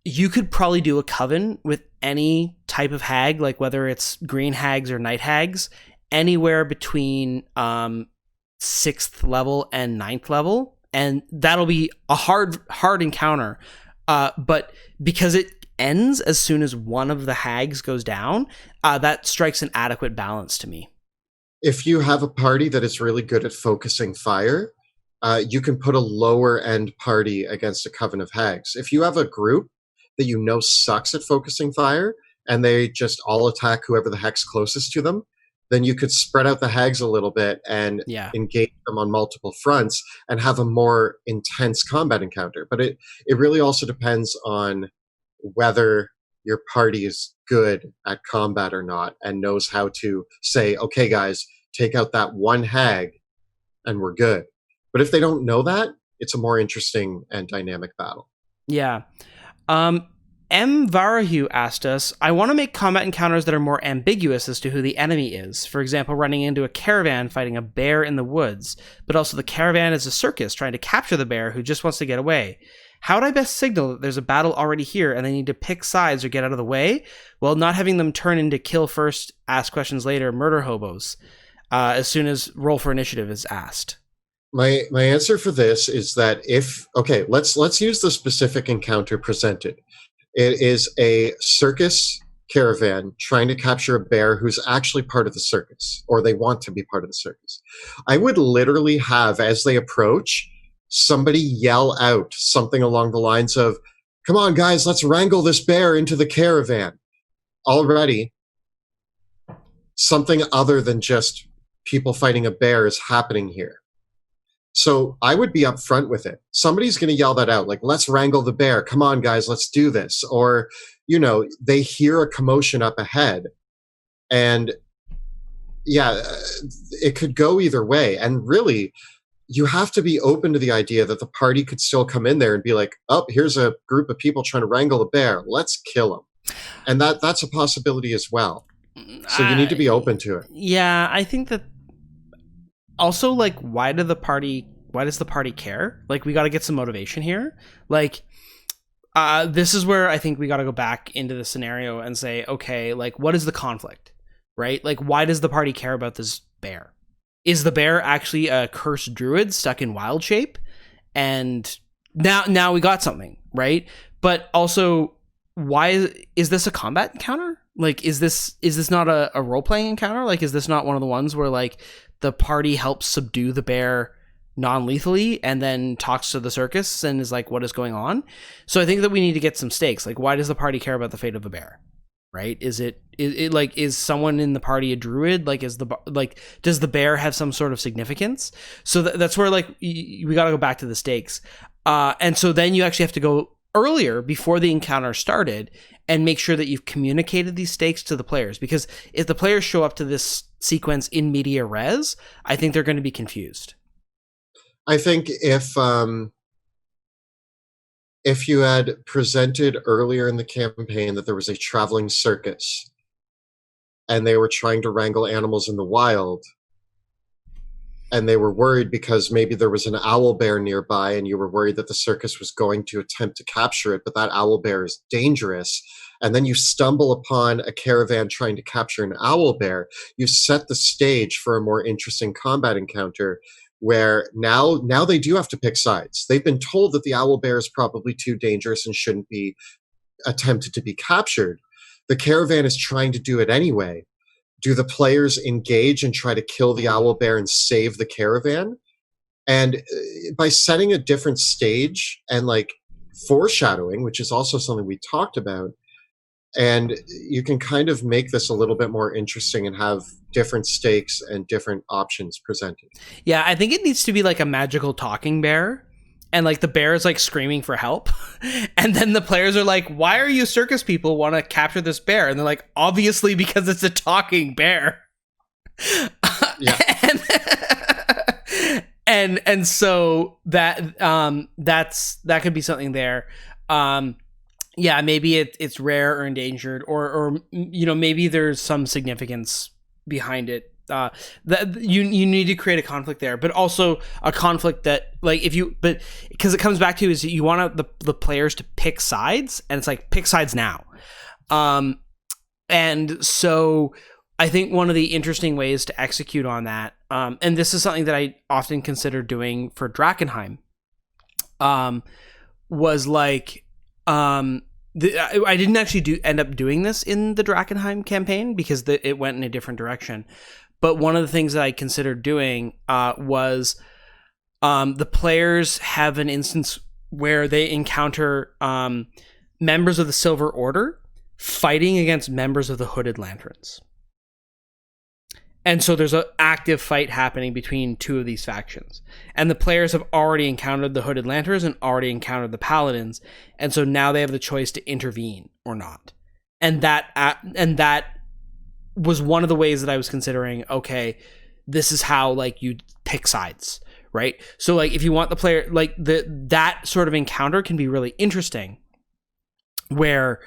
you could probably do a coven with any type of hag, like whether it's green hags or night hags, anywhere between 6th level and 9th level, and that'll be a hard encounter. But because it ends as soon as one of the hags goes down, that strikes an adequate balance to me. If you have a party that is really good at focusing fire, you can put a lower end party against a coven of hags. If you have a group that you know sucks at focusing fire and they just all attack whoever the heck's closest to them, then you could spread out the hags a little bit and engage them on multiple fronts and have a more intense combat encounter. But it really also depends on whether your party is good at combat or not and knows how to say, okay, guys, take out that one hag and we're good. But if they don't know that, it's a more interesting and dynamic battle. Yeah. M. Varahu asked us, I want to make combat encounters that are more ambiguous as to who the enemy is. For example, running into a caravan fighting a bear in the woods, but also the caravan is a circus trying to capture the bear who just wants to get away. How would I best signal that there's a battle already here and they need to pick sides or get out of the way, while not having them turn into kill first, ask questions later, murder hobos, as soon as roll for initiative is asked? My answer for this is that if okay, let's use the specific encounter presented. It is a circus caravan trying to capture a bear who's actually part of the circus, or they want to be part of the circus. I would literally have, as they approach, somebody yell out something along the lines of, "Come on, guys, let's wrangle this bear into the caravan." Already, something other than just people fighting a bear is happening here. So I would be upfront with it. Somebody's going to yell that out, like, let's wrangle the bear. Come on, guys, let's do this. Or, they hear a commotion up ahead. And yeah, it could go either way. And really, you have to be open to the idea that the party could still come in there and be like, oh, here's a group of people trying to wrangle a bear. Let's kill them. And that's a possibility as well. So you need to be open to it. Yeah, I think that also, like, why does the party care? Like, we got to get some motivation here. Like, this is where I think we got to go back into the scenario and say, okay, like, what is the conflict, right? Like, why does the party care about this bear? Is the bear actually a cursed druid stuck in wild shape? And now we got something, right? But also, why is this a combat encounter? Like, is this not a role playing encounter? Like, is this not one of the ones where, like, the party helps subdue the bear non-lethally and then talks to the circus and is like, what is going on? So I think that we need to get some stakes. Like, why does the party care about the fate of the bear? Right? Is someone in the party a druid? Like, does the bear have some sort of significance? So that's where, like, we got to go back to the stakes. And so then you actually have to go earlier, before the encounter started, and make sure that you've communicated these stakes to the players. Because if the players show up to this sequence in media res, I think they're going to be confused. I think if you had presented earlier in the campaign that there was a traveling circus and they were trying to wrangle animals in the wild, and they were worried because maybe there was an owl bear nearby and you were worried that the circus was going to attempt to capture it, but that owl bear is dangerous, and then you stumble upon a caravan trying to capture an owl bear, you set the stage for a more interesting combat encounter where now they do have to pick sides. They've been told that the owl bear is probably too dangerous and shouldn't be attempted to be captured. The caravan is trying to do it anyway. Do the players engage and try to kill the owl bear and save the caravan? And by setting a different stage and, like, foreshadowing, which is also something we talked about, and you can kind of make this a little bit more interesting and have different stakes and different options presented. Yeah, I think it needs to be like a magical talking bear, and, like, the bear is, like, screaming for help, and then the players are like, why are you circus people want to capture this bear? And they're like, obviously because it's a talking bear. Yeah. and so that could be something there. Yeah, maybe it's rare or endangered, or maybe there's some significance behind it. That you need to create a conflict there, but also a conflict that, like, because it comes back to is you want the players to pick sides, and it's like, pick sides now. And so I think one of the interesting ways to execute on that, and this is something that I often consider doing for Drakkenheim, was like, I didn't actually end up doing this in the Drakkenheim campaign because it went in a different direction. But one of the things that I considered doing was the players have an instance where they encounter members of the Silver Order fighting against members of the Hooded Lanterns. And so there's an active fight happening between two of these factions. And the players have already encountered the Hooded Lanterns and already encountered the Paladins. And so now they have the choice to intervene or not. And that was one of the ways that I was considering, okay, this is how, like, you pick sides, right? So, like, if you want the player, like, that sort of encounter can be really interesting, where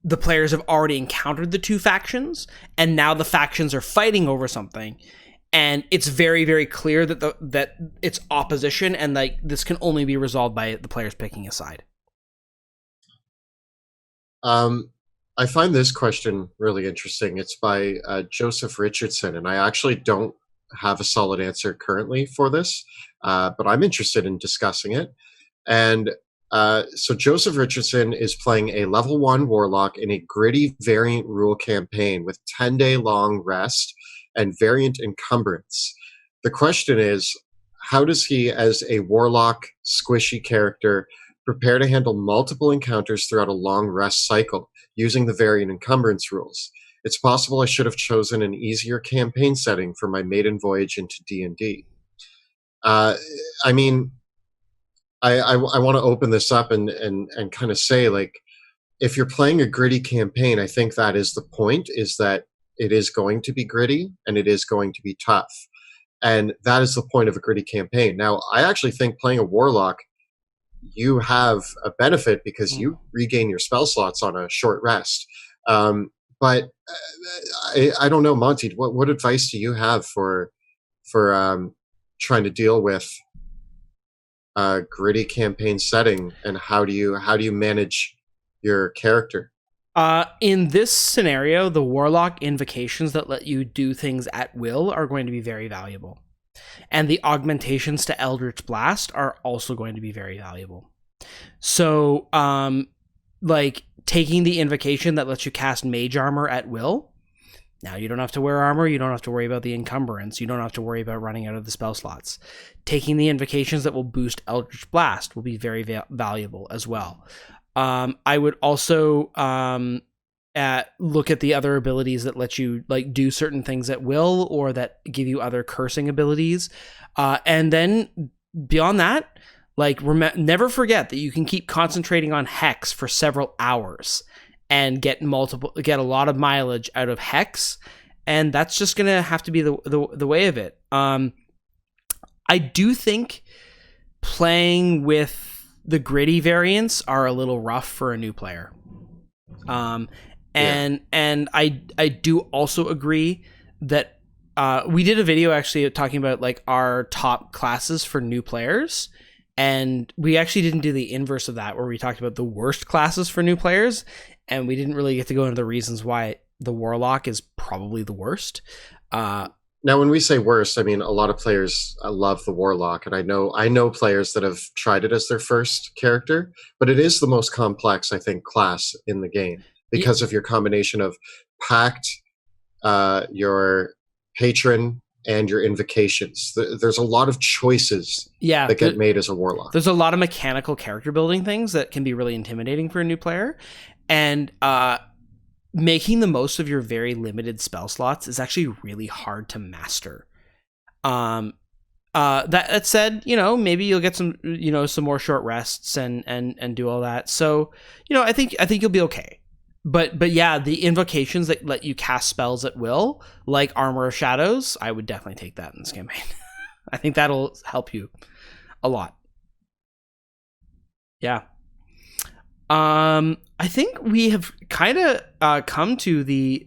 the players have already encountered the two factions, and now the factions are fighting over something, and it's very, very clear that it's opposition, and, like, this can only be resolved by the players picking a side. I find this question really interesting. It's by Joseph Richardson, and I actually don't have a solid answer currently for this, but I'm interested in discussing it. And so Joseph Richardson is playing a level 1 warlock in a gritty variant rule campaign with 10-day long rest and variant encumbrance. The question is, how does he, as a warlock squishy character, prepare to handle multiple encounters throughout a long rest cycle using the variant encumbrance rules? It's possible I should have chosen an easier campaign setting for my maiden voyage into D&D. I mean, I want to open this up and kind of say, like, if you're playing a gritty campaign, I think that is the point, is that it is going to be gritty and it is going to be tough. And that is the point of a gritty campaign. Now, I actually think playing a warlock, you have a benefit because you regain your spell slots on a short rest. But I don't know, Monty, what advice do you have for trying to deal with a gritty campaign setting, and how do you manage your character? In this scenario, the warlock invocations that let you do things at will are going to be very valuable. And the augmentations to Eldritch Blast are also going to be very valuable. So, like, taking the invocation that lets you cast Mage Armor at will, now you don't have to wear armor, you don't have to worry about the encumbrance, you don't have to worry about running out of the spell slots. Taking the invocations that will boost Eldritch Blast will be very valuable as well. I would also look at the other abilities that let you, like, do certain things at will, or that give you other cursing abilities. And then beyond that, like, never forget that you can keep concentrating on Hex for several hours and get a lot of mileage out of Hex, and that's just gonna have to be the way of it. I do think playing with the gritty variants are a little rough for a new player. And I do also agree that we did a video actually talking about, like, our top classes for new players, and we actually didn't do the inverse of that, where we talked about the worst classes for new players, and we didn't really get to go into the reasons why the warlock is probably the worst. Now, when we say worst, I mean a lot of players love the warlock, and I know players that have tried it as their first character, but it is the most complex, I think, class in the game because of your combination of pact, your patron, and your invocations. There's a lot of choices that get made as a warlock. There's a lot of mechanical character building things that can be really intimidating for a new player, and making the most of your very limited spell slots is actually really hard to master. That said, maybe you'll get some more short rests and do all that. So, I think you'll be okay. But yeah, the invocations that let you cast spells at will, like Armor of Shadows, I would definitely take that in this campaign. I think that'll help you a lot. Yeah. I think we have kind of come to the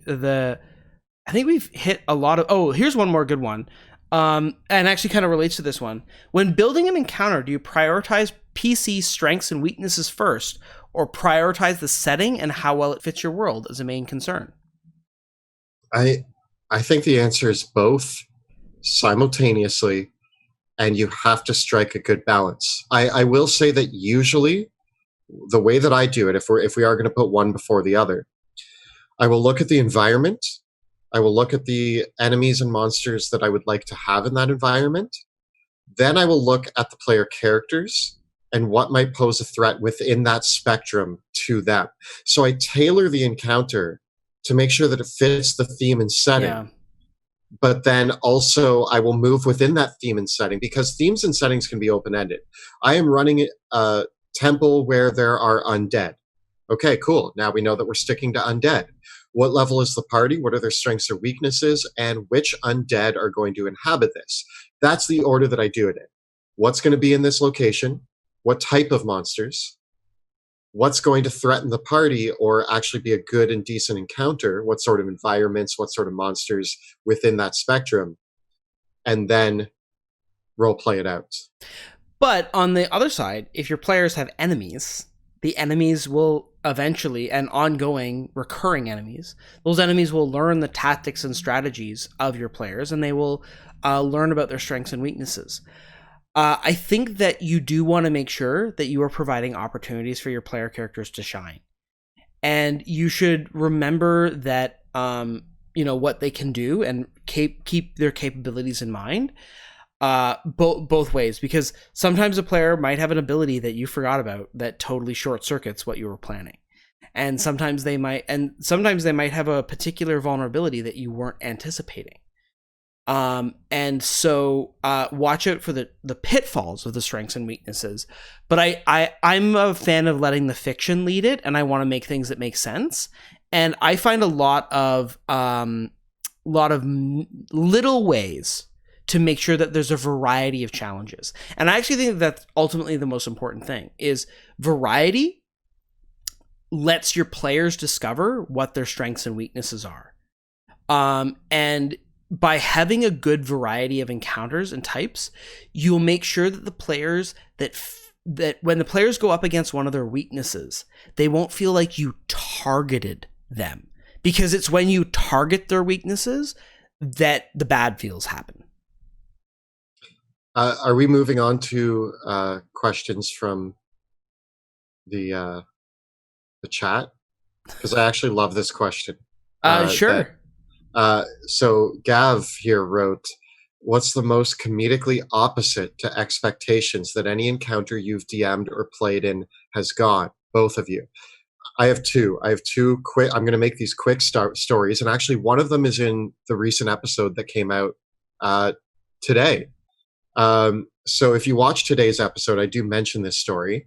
I think we've hit a lot of. Here's one more good one. And actually kind of relates to this one. When building an encounter, do you prioritize PC strengths and weaknesses first, or prioritize the setting and how well it fits your world as a main concern? I think the answer is both simultaneously, and you have to strike a good balance. I will say that usually the way that I do it, if we are going to put one before the other, I will look at the environment. I will look at the enemies and monsters that I would like to have in that environment. Then I will look at the player characters and what might pose a threat within that spectrum to them. So I tailor the encounter to make sure that it fits the theme and setting. Yeah. But then also I will move within that theme and setting, because themes and settings can be open-ended. I am running a temple where there are undead. Okay, cool. Now we know that we're sticking to undead. What level is the party? What are their strengths or weaknesses? And which undead are going to inhabit this? That's the order that I do it in. What's going to be in this location? What type of monsters? What's going to threaten the party or actually be a good and decent encounter? What sort of environments? What sort of monsters within that spectrum? And then role play it out. But on the other side, if your players have enemies, the enemies will eventually, and ongoing recurring enemies, those enemies will learn the tactics and strategies of your players, and they will learn about their strengths and weaknesses. I think that you do want to make sure that you are providing opportunities for your player characters to shine. And you should remember that, what they can do and keep their capabilities in mind, both ways, because sometimes a player might have an ability that you forgot about that totally short circuits what you were planning. And sometimes they might have a particular vulnerability that you weren't anticipating. And so watch out for the pitfalls of the strengths and weaknesses. But I'm a fan of letting the fiction lead it, and I want to make things that make sense. And I find a lot of little ways to make sure that there's a variety of challenges. And I actually think that's ultimately the most important thing, is variety lets your players discover what their strengths and weaknesses are. And by having a good variety of encounters and types, you'll make sure that the players that when the players go up against one of their weaknesses, they won't feel like you targeted them, because it's when you target their weaknesses that the bad feels happen. Are we moving on to questions from the chat? Because I actually love this question. Sure. So Gav here wrote, what's the most comedically opposite to expectations that any encounter you've DM'd or played in has gone? Both of you. I have two quick, I'm going to make these quick stories. And actually one of them is in the recent episode that came out today. So if you watch today's episode, I do mention this story.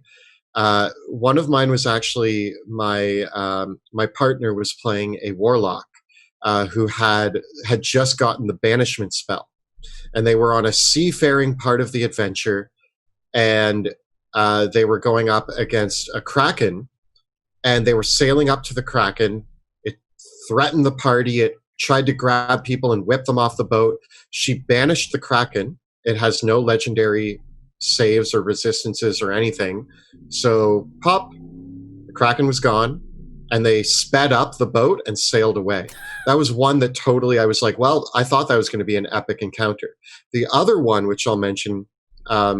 One of mine was actually my partner was playing a warlock who had just gotten the banishment spell, and they were on a seafaring part of the adventure, and they were going up against a kraken, and they were sailing up to the kraken. It threatened the party. It tried to grab people and whip them off the boat. She banished the kraken. It has no legendary saves or resistances or anything. So pop, the kraken was gone, and they sped up the boat and sailed away. That was one that totally, I was like, well, I thought that was going to be an epic encounter. The other one, which I'll mention, I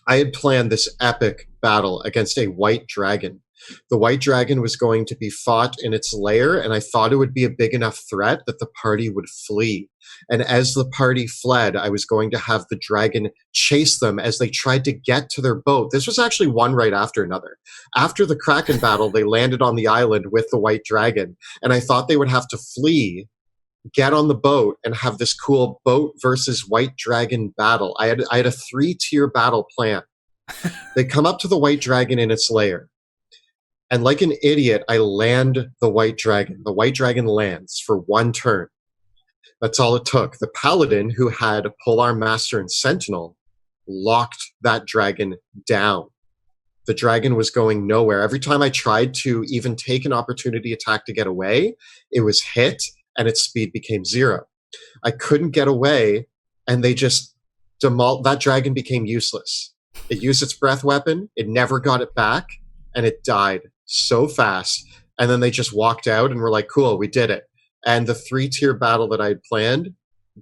had planned this epic battle against a white dragon. The white dragon was going to be fought in its lair, and I thought it would be a big enough threat that the party would flee. And as the party fled, I was going to have the dragon chase them as they tried to get to their boat. This was actually one right after another. After the kraken battle, they landed on the island with the white dragon, and I thought they would have to flee, get on the boat, and have this cool boat versus white dragon battle. I had a 3-tier battle plan. They come up to the white dragon in its lair. And like an idiot, I land the white dragon. The white dragon lands for one turn. That's all it took. The paladin, who had Polearm Master and Sentinel, locked that dragon down. The dragon was going nowhere. Every time I tried to even take an opportunity attack to get away, it was hit and its speed became 0. I couldn't get away, and they just that dragon became useless. It used its breath weapon. It never got it back, and it died so fast. And then they just walked out and were like, cool, we did it. And the 3-tier battle that I had planned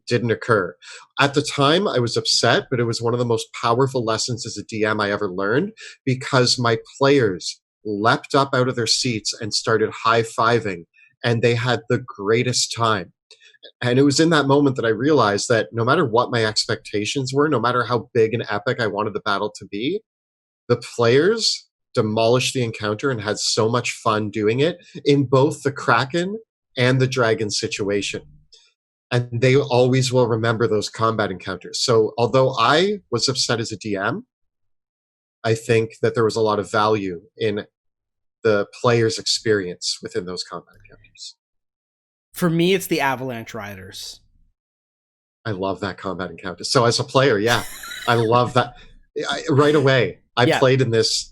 didn't occur. At the time, I was upset, but it was one of the most powerful lessons as a DM I ever learned, because my players leapt up out of their seats and started high-fiving, and they had the greatest time. And it was in that moment that I realized that no matter what my expectations were, no matter how big and epic I wanted the battle to be, the players demolished the encounter and had so much fun doing it in both the kraken and the dragon situation. And they always will remember those combat encounters. So although I was upset as a DM, I think that there was a lot of value in the player's experience within those combat encounters. For me, it's the Avalanche Riders. I love that combat encounter. So as a player, yeah, I love that. Right away, I played in this.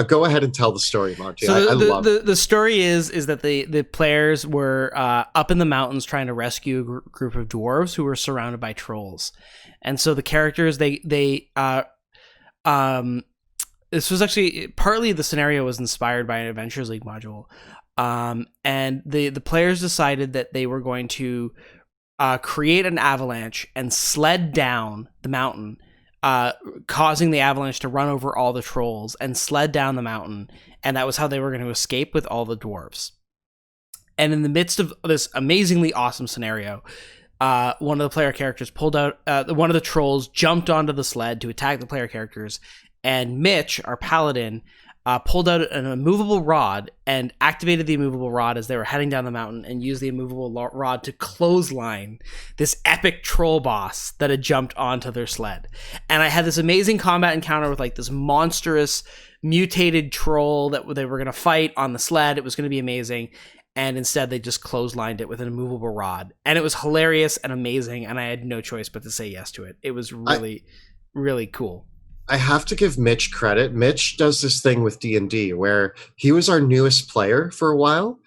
Go ahead and tell the story, Monty. So the story is that the players were up in the mountains trying to rescue a group of dwarves who were surrounded by trolls, and so the characters they this was actually partly the scenario was inspired by an Adventures League module, and the players decided that they were going to create an avalanche and sled down the mountain, causing the avalanche to run over all the trolls and sled down the mountain, and that was how they were going to escape with all the dwarves. And in the midst of this amazingly awesome scenario, one of the player characters pulled out, one of the trolls jumped onto the sled to attack the player characters, and Mitch, our paladin, pulled out an immovable rod and activated the immovable rod as they were heading down the mountain, and used the immovable rod to clothesline this epic troll boss that had jumped onto their sled. And I had this amazing combat encounter with like this monstrous mutated troll that they were going to fight on the sled. It was going to be amazing. And instead they just clotheslined it with an immovable rod. And it was hilarious and amazing, and I had no choice but to say yes to it. It was really, really cool. I have to give Mitch credit. Mitch does this thing with D&D where he was our newest player for a while,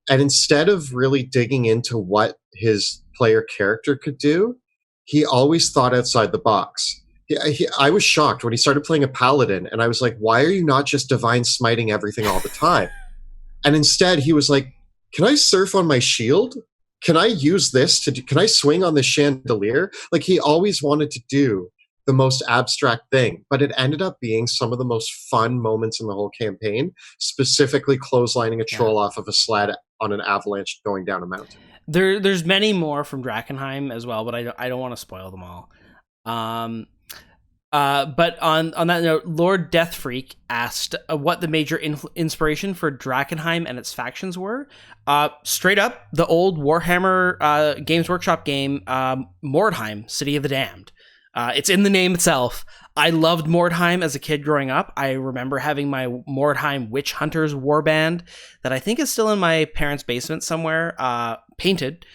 and instead of really digging into what his player character could do, he always thought outside the box. I was shocked when he started playing a paladin, and I was like, why are you not just divine smiting everything all the time? And instead he was like, can I surf on my shield? Can I use this can I swing on the chandelier? Like, he always wanted to do the most abstract thing, but it ended up being some of the most fun moments in the whole campaign, specifically clotheslining a troll off of a sled on an avalanche going down a mountain. There's many more from Drakkenheim as well, but I don't want to spoil them all. But on that note, Lord Deathfreak asked what the major inspiration for Drakkenheim and its factions were. Straight up, the old Warhammer Games Workshop game, Mordheim, City of the Damned. It's in the name itself. I loved Mordheim as a kid growing up. I remember having my Mordheim Witch Hunters warband that I think is still in my parents' basement somewhere, painted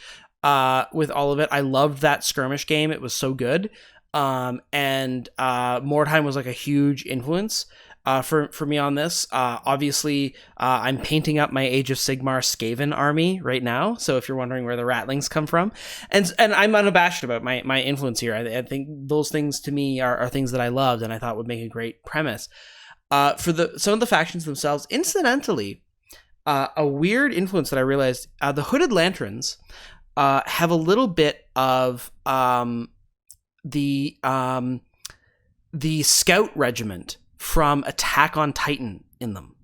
with all of it. I loved that skirmish game. It was so good. And Mordheim was like a huge influence for me on this. Obviously, I'm painting up my Age of Sigmar Skaven army right now, so if you're wondering where the ratlings come from, and I'm unabashed about my influence here. I think those things to me are things that I loved and I thought would make a great premise. For some of the factions themselves, incidentally, a weird influence that I realized, the Hooded Lanterns have a little bit of the Scout Regiment from Attack on Titan in them,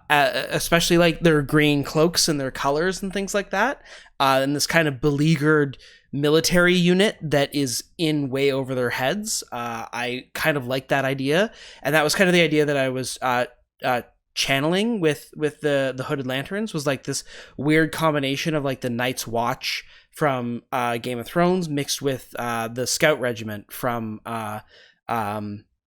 especially like their green cloaks and their colors and things like that, and this kind of beleaguered military unit that is in way over their heads. I kind of like that idea, and that was kind of the idea that I was channeling with the Hooded Lanterns, was like this weird combination of like the Night's Watch from Game of Thrones mixed with the Scout Regiment from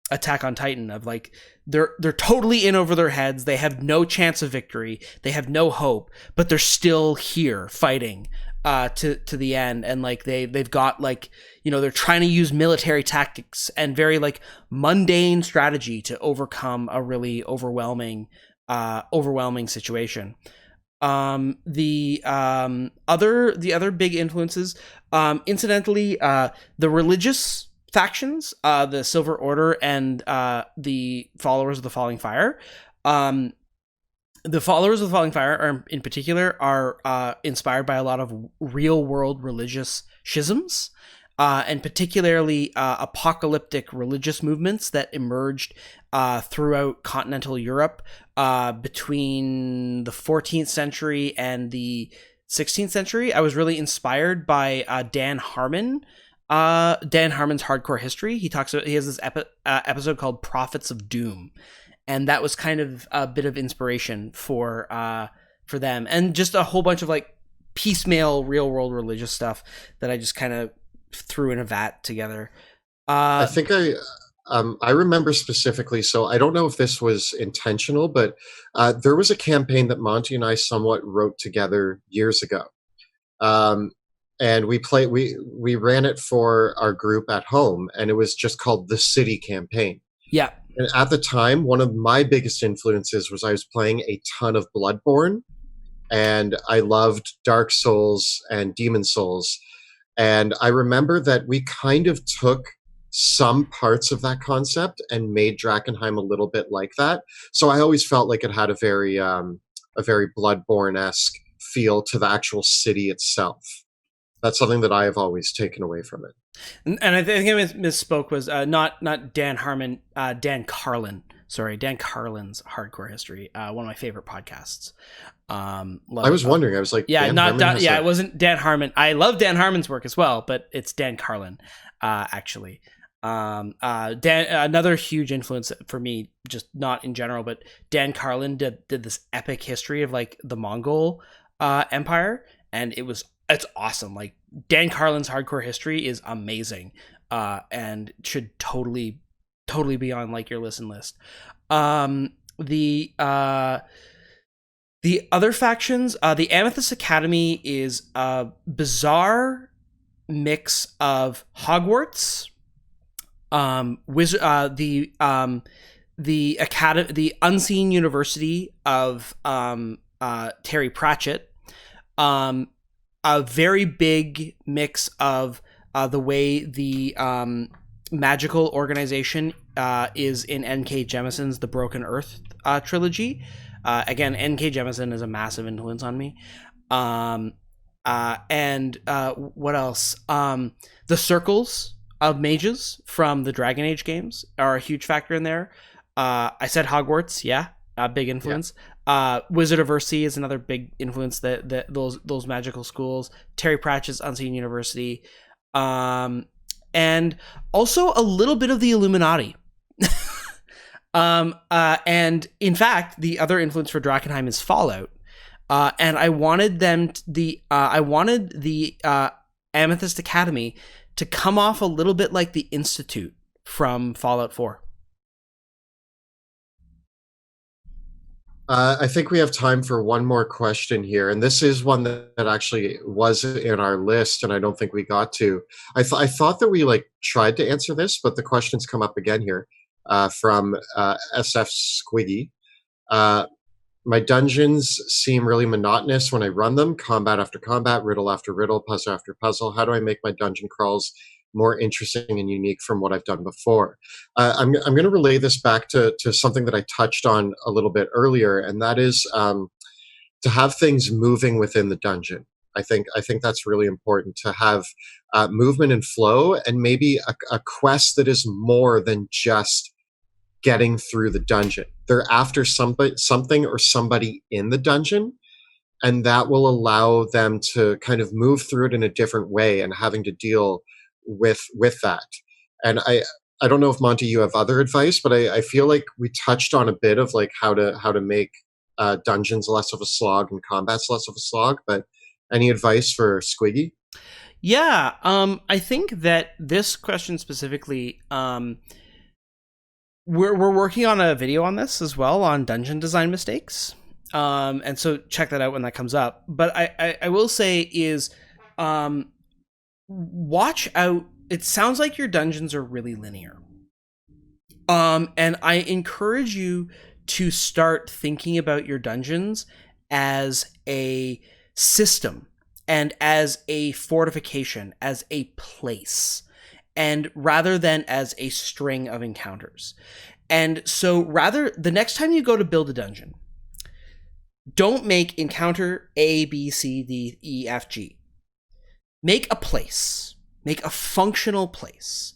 Attack on Titan, of like they're totally in over their heads, they have no chance of victory, they have no hope, but they're still here fighting to the end, and like they've got like, you know, they're trying to use military tactics and very like mundane strategy to overcome a really overwhelming situation. The other big influences, incidentally, the religious factions, the Silver Order and the Followers of the Falling Fire. The Followers of the Falling Fire are, in particular, are inspired by a lot of real world religious schisms, and particularly apocalyptic religious movements that emerged throughout continental Europe between the 14th century and the 16th century. I was really inspired by Dan Harmon. Dan Harmon's Hardcore History. He has this episode called Prophets of Doom, and that was kind of a bit of inspiration for them, and just a whole bunch of like piecemeal real world religious stuff that I just kind of threw in a vat together. I think I remember specifically, so I don't know if this was intentional, but there was a campaign that Monty and I somewhat wrote together years ago. And we ran it for our group at home, and it was just called the City Campaign. Yeah. And at the time, one of my biggest influences was I was playing a ton of Bloodborne, and I loved Dark Souls and Demon Souls. And I remember that we kind of took some parts of that concept and made Drakkenheim a little bit like that. So I always felt like it had a very Bloodborne-esque feel to the actual city itself. That's something that I have always taken away from it. And I think I misspoke, was not Dan Harmon, Dan Carlin. Sorry, Dan Carlin's Hardcore History, one of my favorite podcasts. I was wondering. I was like, yeah, it wasn't Dan Harmon. I love Dan Harmon's work as well, but it's Dan Carlin, actually. Dan, another huge influence for me, just not in general, but Dan Carlin did this epic history of like the Mongol Empire, and it's awesome. Like Dan Carlin's Hardcore History is amazing, and should totally be on like your listen list. The other factions, the Amethyst Academy is a bizarre mix of Hogwarts, the Unseen University of Terry Pratchett, a very big mix of the way the magical organization is in N.K. Jemisin's The Broken Earth trilogy. Again, N.K. Jemisin is a massive influence on me. And what else? The circles of mages from the Dragon Age games are a huge factor in there. I said Hogwarts, yeah, a big influence. Yeah. Wizard of Earthsea is another big influence. That those magical schools. Terry Pratchett's Unseen University, and also a little bit of the Illuminati. And in fact, the other influence for Drakkenheim is Fallout. And I wanted the Amethyst Academy to come off a little bit like the Institute from Fallout 4. I think we have time for one more question here, and this is one that actually was in our list, and I don't think we got to. I thought that we tried to answer this, but the question's come up again here from SF Squiggy. My dungeons seem really monotonous when I run them. Combat after combat, riddle after riddle, puzzle after puzzle. How do I make my dungeon crawls more interesting and unique from what I've done before? I'm going to relay this back to something that I touched on a little bit earlier, and that is to have things moving within the dungeon. I think that's really important, to have movement and flow, and maybe a quest that is more than just getting through the dungeon. They're after something or somebody in the dungeon, and that will allow them to kind of move through it in a different way and having to deal with that. And I don't know if, Monty, you have other advice, but I feel like we touched on a bit of how to make dungeons less of a slog and combats less of a slog. But any advice for Squiggy? Yeah, I think that this question specifically, we're working on a video on this as well, on dungeon design mistakes. And so check that out when that comes up. But I will say is, watch out. It sounds like your dungeons are really linear. And I encourage you to start thinking about your dungeons as a system and as a fortification, as a place, and rather than as a string of encounters. And so the next time you go to build a dungeon, don't make encounter A, B, C, D, E, F, G. Make a place. Make a functional place.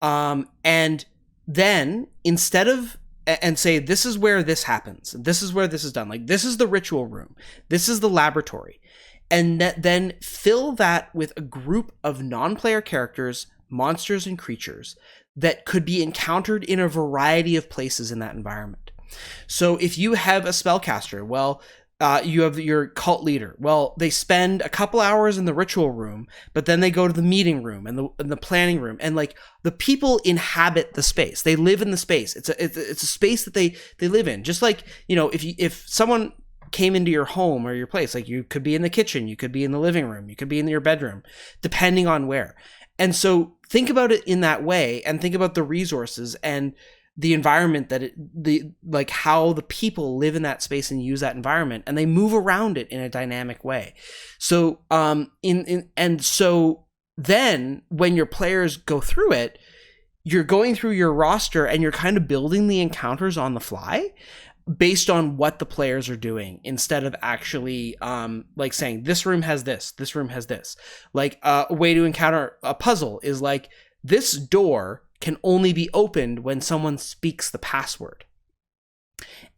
And then instead of, and say, this is where this happens. This is where this is done. Like, this is the ritual room. This is the laboratory. And then fill that with a group of non-player characters, monsters and creatures that could be encountered in a variety of places in that environment. So if you have a spellcaster, well, you have your cult leader. Well, they spend a couple hours in the ritual room, but then they go to the meeting room and the planning room, and the people inhabit the space. They live in the space. It's a space that they live in. Just like, if someone came into your home or your place, you could be in the kitchen, you could be in the living room, you could be in your bedroom, depending on where. And so think about it in that way, and think about the resources and the environment how the people live in that space and use that environment, and they move around it in a dynamic way. So so then when your players go through it, you're going through your roster and you're kind of building the encounters on the fly based on what the players are doing, instead of actually like saying this room has this room has this. Like a way to encounter a puzzle is like, this door can only be opened when someone speaks the password.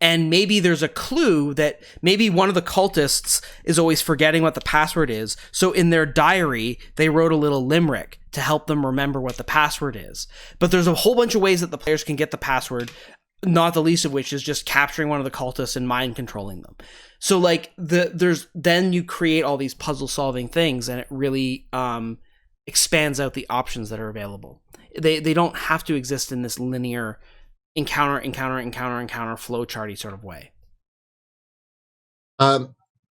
And maybe there's a clue that maybe one of the cultists is always forgetting what the password is. So in their diary, they wrote a little limerick to help them remember what the password is. But there's a whole bunch of ways that the players can get the password, not the least of which is just capturing one of the cultists and mind controlling them. So like then you create all these puzzle solving things, and it really expands out the options that are available. They don't have to exist in this linear encounter flowcharty sort of way.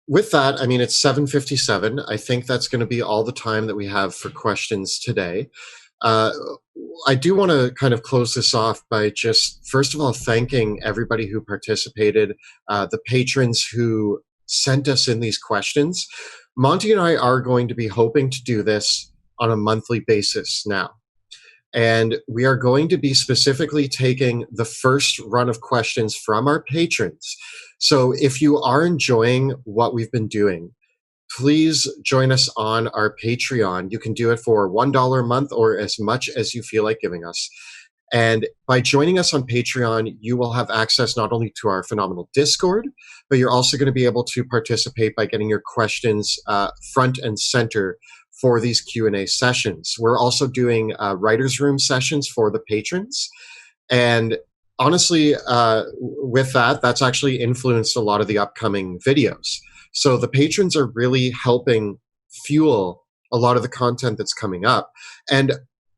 With that, I mean, it's 7:57. I think that's going to be all the time that we have for questions today. I do want to kind of close this off by just, first of all, thanking everybody who participated, the patrons who sent us in these questions. Monty and I are going to be hoping to do this on a monthly basis now. And we are going to be specifically taking the first run of questions from our patrons. So if you are enjoying what we've been doing, please join us on our Patreon. You can do it for $1 a month or as much as you feel like giving us. And by joining us on Patreon, you will have access not only to our phenomenal Discord, but you're also going to be able to participate by getting your questions front and center for these Q&A sessions. We're also doing writer's room sessions for the patrons. And honestly, with that, that's actually influenced a lot of the upcoming videos. So the patrons are really helping fuel a lot of the content that's coming up. And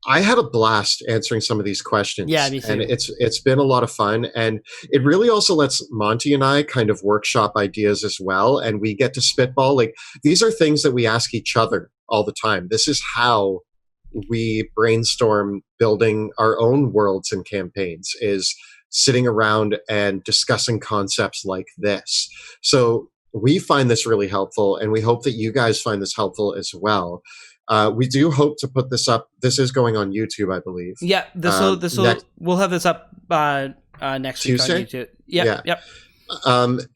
I had a blast answering some of these questions. Yeah, me too. And it's been a lot of fun. And it really also lets Monty and I kind of workshop ideas as well. And we get to spitball. Like, these are things that we ask each other all the time. This is how we brainstorm building our own worlds and campaigns, is sitting around and discussing concepts like this. So we find this really helpful, and we hope that you guys find this helpful as well. We do hope to put this up. This is going on YouTube, I believe. Yeah, we'll have this up next Tuesday? week on YouTube. Yep.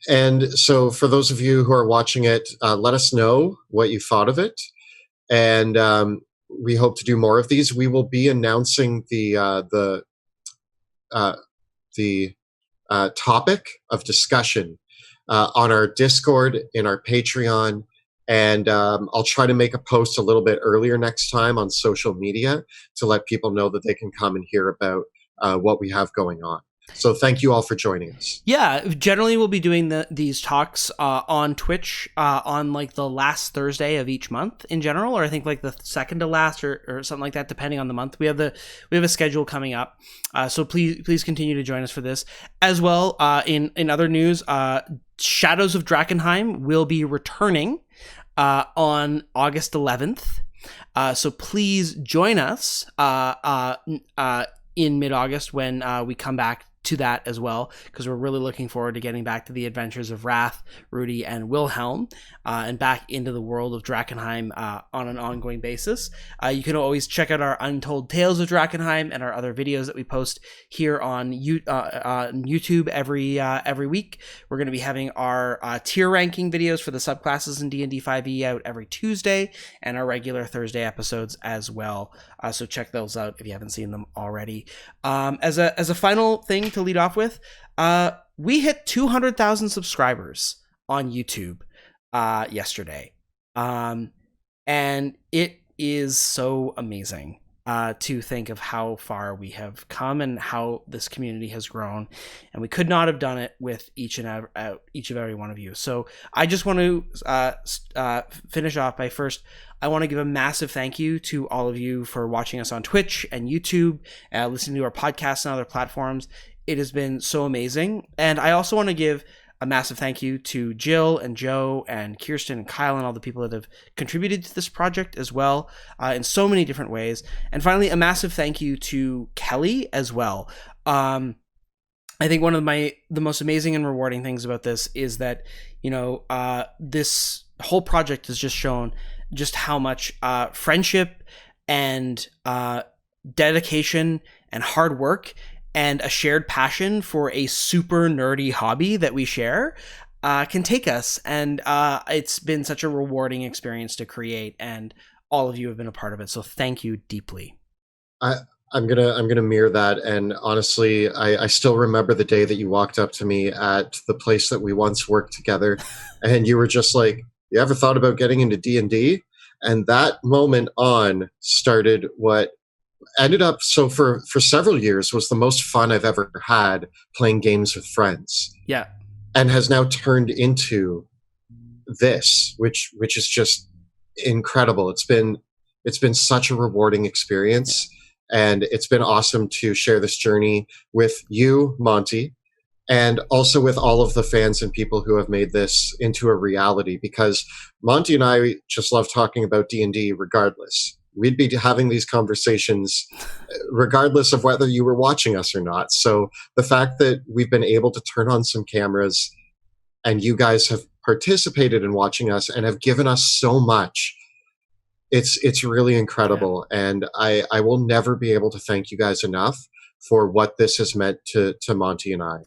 And so for those of you who are watching it, let us know what you thought of it. And we hope to do more of these. We will be announcing the topic of discussion on our Discord, in our Patreon, and I'll try to make a post a little bit earlier next time on social media to let people know that they can come and hear about what we have going on. So thank you all for joining us. Yeah, generally we'll be doing these talks on Twitch on like the last Thursday of each month in general, or I think like the second to last or something like that, depending on the month. We have a schedule coming up, so please continue to join us for this as well. In other news, Shadows of Drakenheim will be returning on August 11th. So please join us in mid-August when we come back to that as well, because we're really looking forward to getting back to the adventures of Wrath, Rudy, and Wilhelm, and back into the world of Drakenheim on an ongoing basis. You can always check out our Untold Tales of Drakenheim and our other videos that we post here on YouTube every week. We're going to be having our tier ranking videos for the subclasses in D&D 5e out every Tuesday, and our regular Thursday episodes as well. So check those out if you haven't seen them already. As a final thing to lead off with, we hit 200,000 subscribers on YouTube yesterday, and it is so amazing to think of how far we have come and how this community has grown, and we could not have done it with each and every one of you. So I just want to finish off by first, I want to give a massive thank you to all of you for watching us on Twitch and YouTube, listening to our podcasts and other platforms. It has been so amazing. And I also want to give a massive thank you to Jill and Joe and Kirsten and Kyle and all the people that have contributed to this project as well, in so many different ways. And finally, a massive thank you to Kelly as well. I think one of the most amazing and rewarding things about this is that, this whole project has just shown just how much friendship and dedication and hard work and a shared passion for a super nerdy hobby that we share can take us. And it's been such a rewarding experience to create, and all of you have been a part of it. So thank you deeply. I'm gonna mirror that, and honestly, I still remember the day that you walked up to me at the place that we once worked together, and you were just like, "You ever thought about getting into D&D?" And that moment on started what ended up, so for several years, was the most fun I've ever had playing games with friends, Yeah. and has now turned into this, which is just incredible. It's been such a rewarding experience, and it's been awesome to share this journey with you, Monty, and also with all of the fans and people who have made this into a reality, because Monty and I just love talking about D&D regardless. We'd be having these conversations regardless of whether you were watching us or not. So the fact that we've been able to turn on some cameras and you guys have participated in watching us and have given us so much, it's really incredible. Yeah. And I will never be able to thank you guys enough for what this has meant to Monty and I.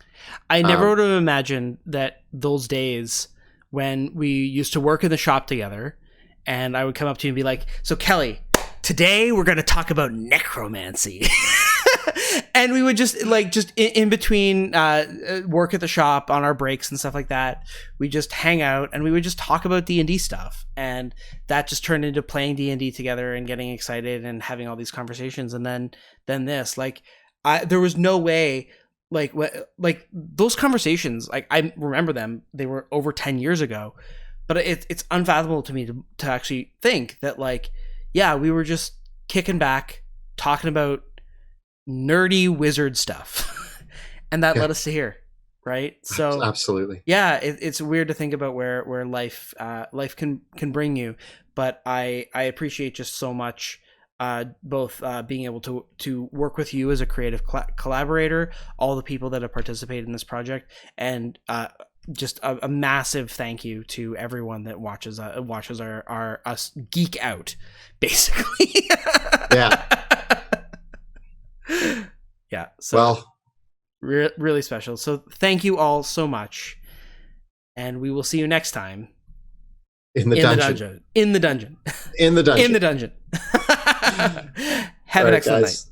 I never would have imagined that those days when we used to work in the shop together, and I would come up to you and be like, "So Kelly, today we're going to talk about necromancy." And we would just in between work at the shop on our breaks and stuff like that, we just hang out and we would just talk about D&D stuff. And that just turned into playing D&D together and getting excited and having all these conversations. And then this, there was no way, like those conversations, like I remember them, they were over 10 years ago, but it's unfathomable to me to actually think that, like, yeah, we were just kicking back, talking about nerdy wizard stuff, and that led us to here, right? So absolutely, yeah, it's weird to think about where life can bring you, but I appreciate just so much both being able to work with you as a creative collaborator, all the people that have participated in this project, and just a massive thank you to everyone that watches our us geek out, basically. Yeah. Yeah. So, well, really special. So thank you all so much, and we will see you next time in the dungeon. In the dungeon. In the dungeon. In the dungeon. Have an excellent night.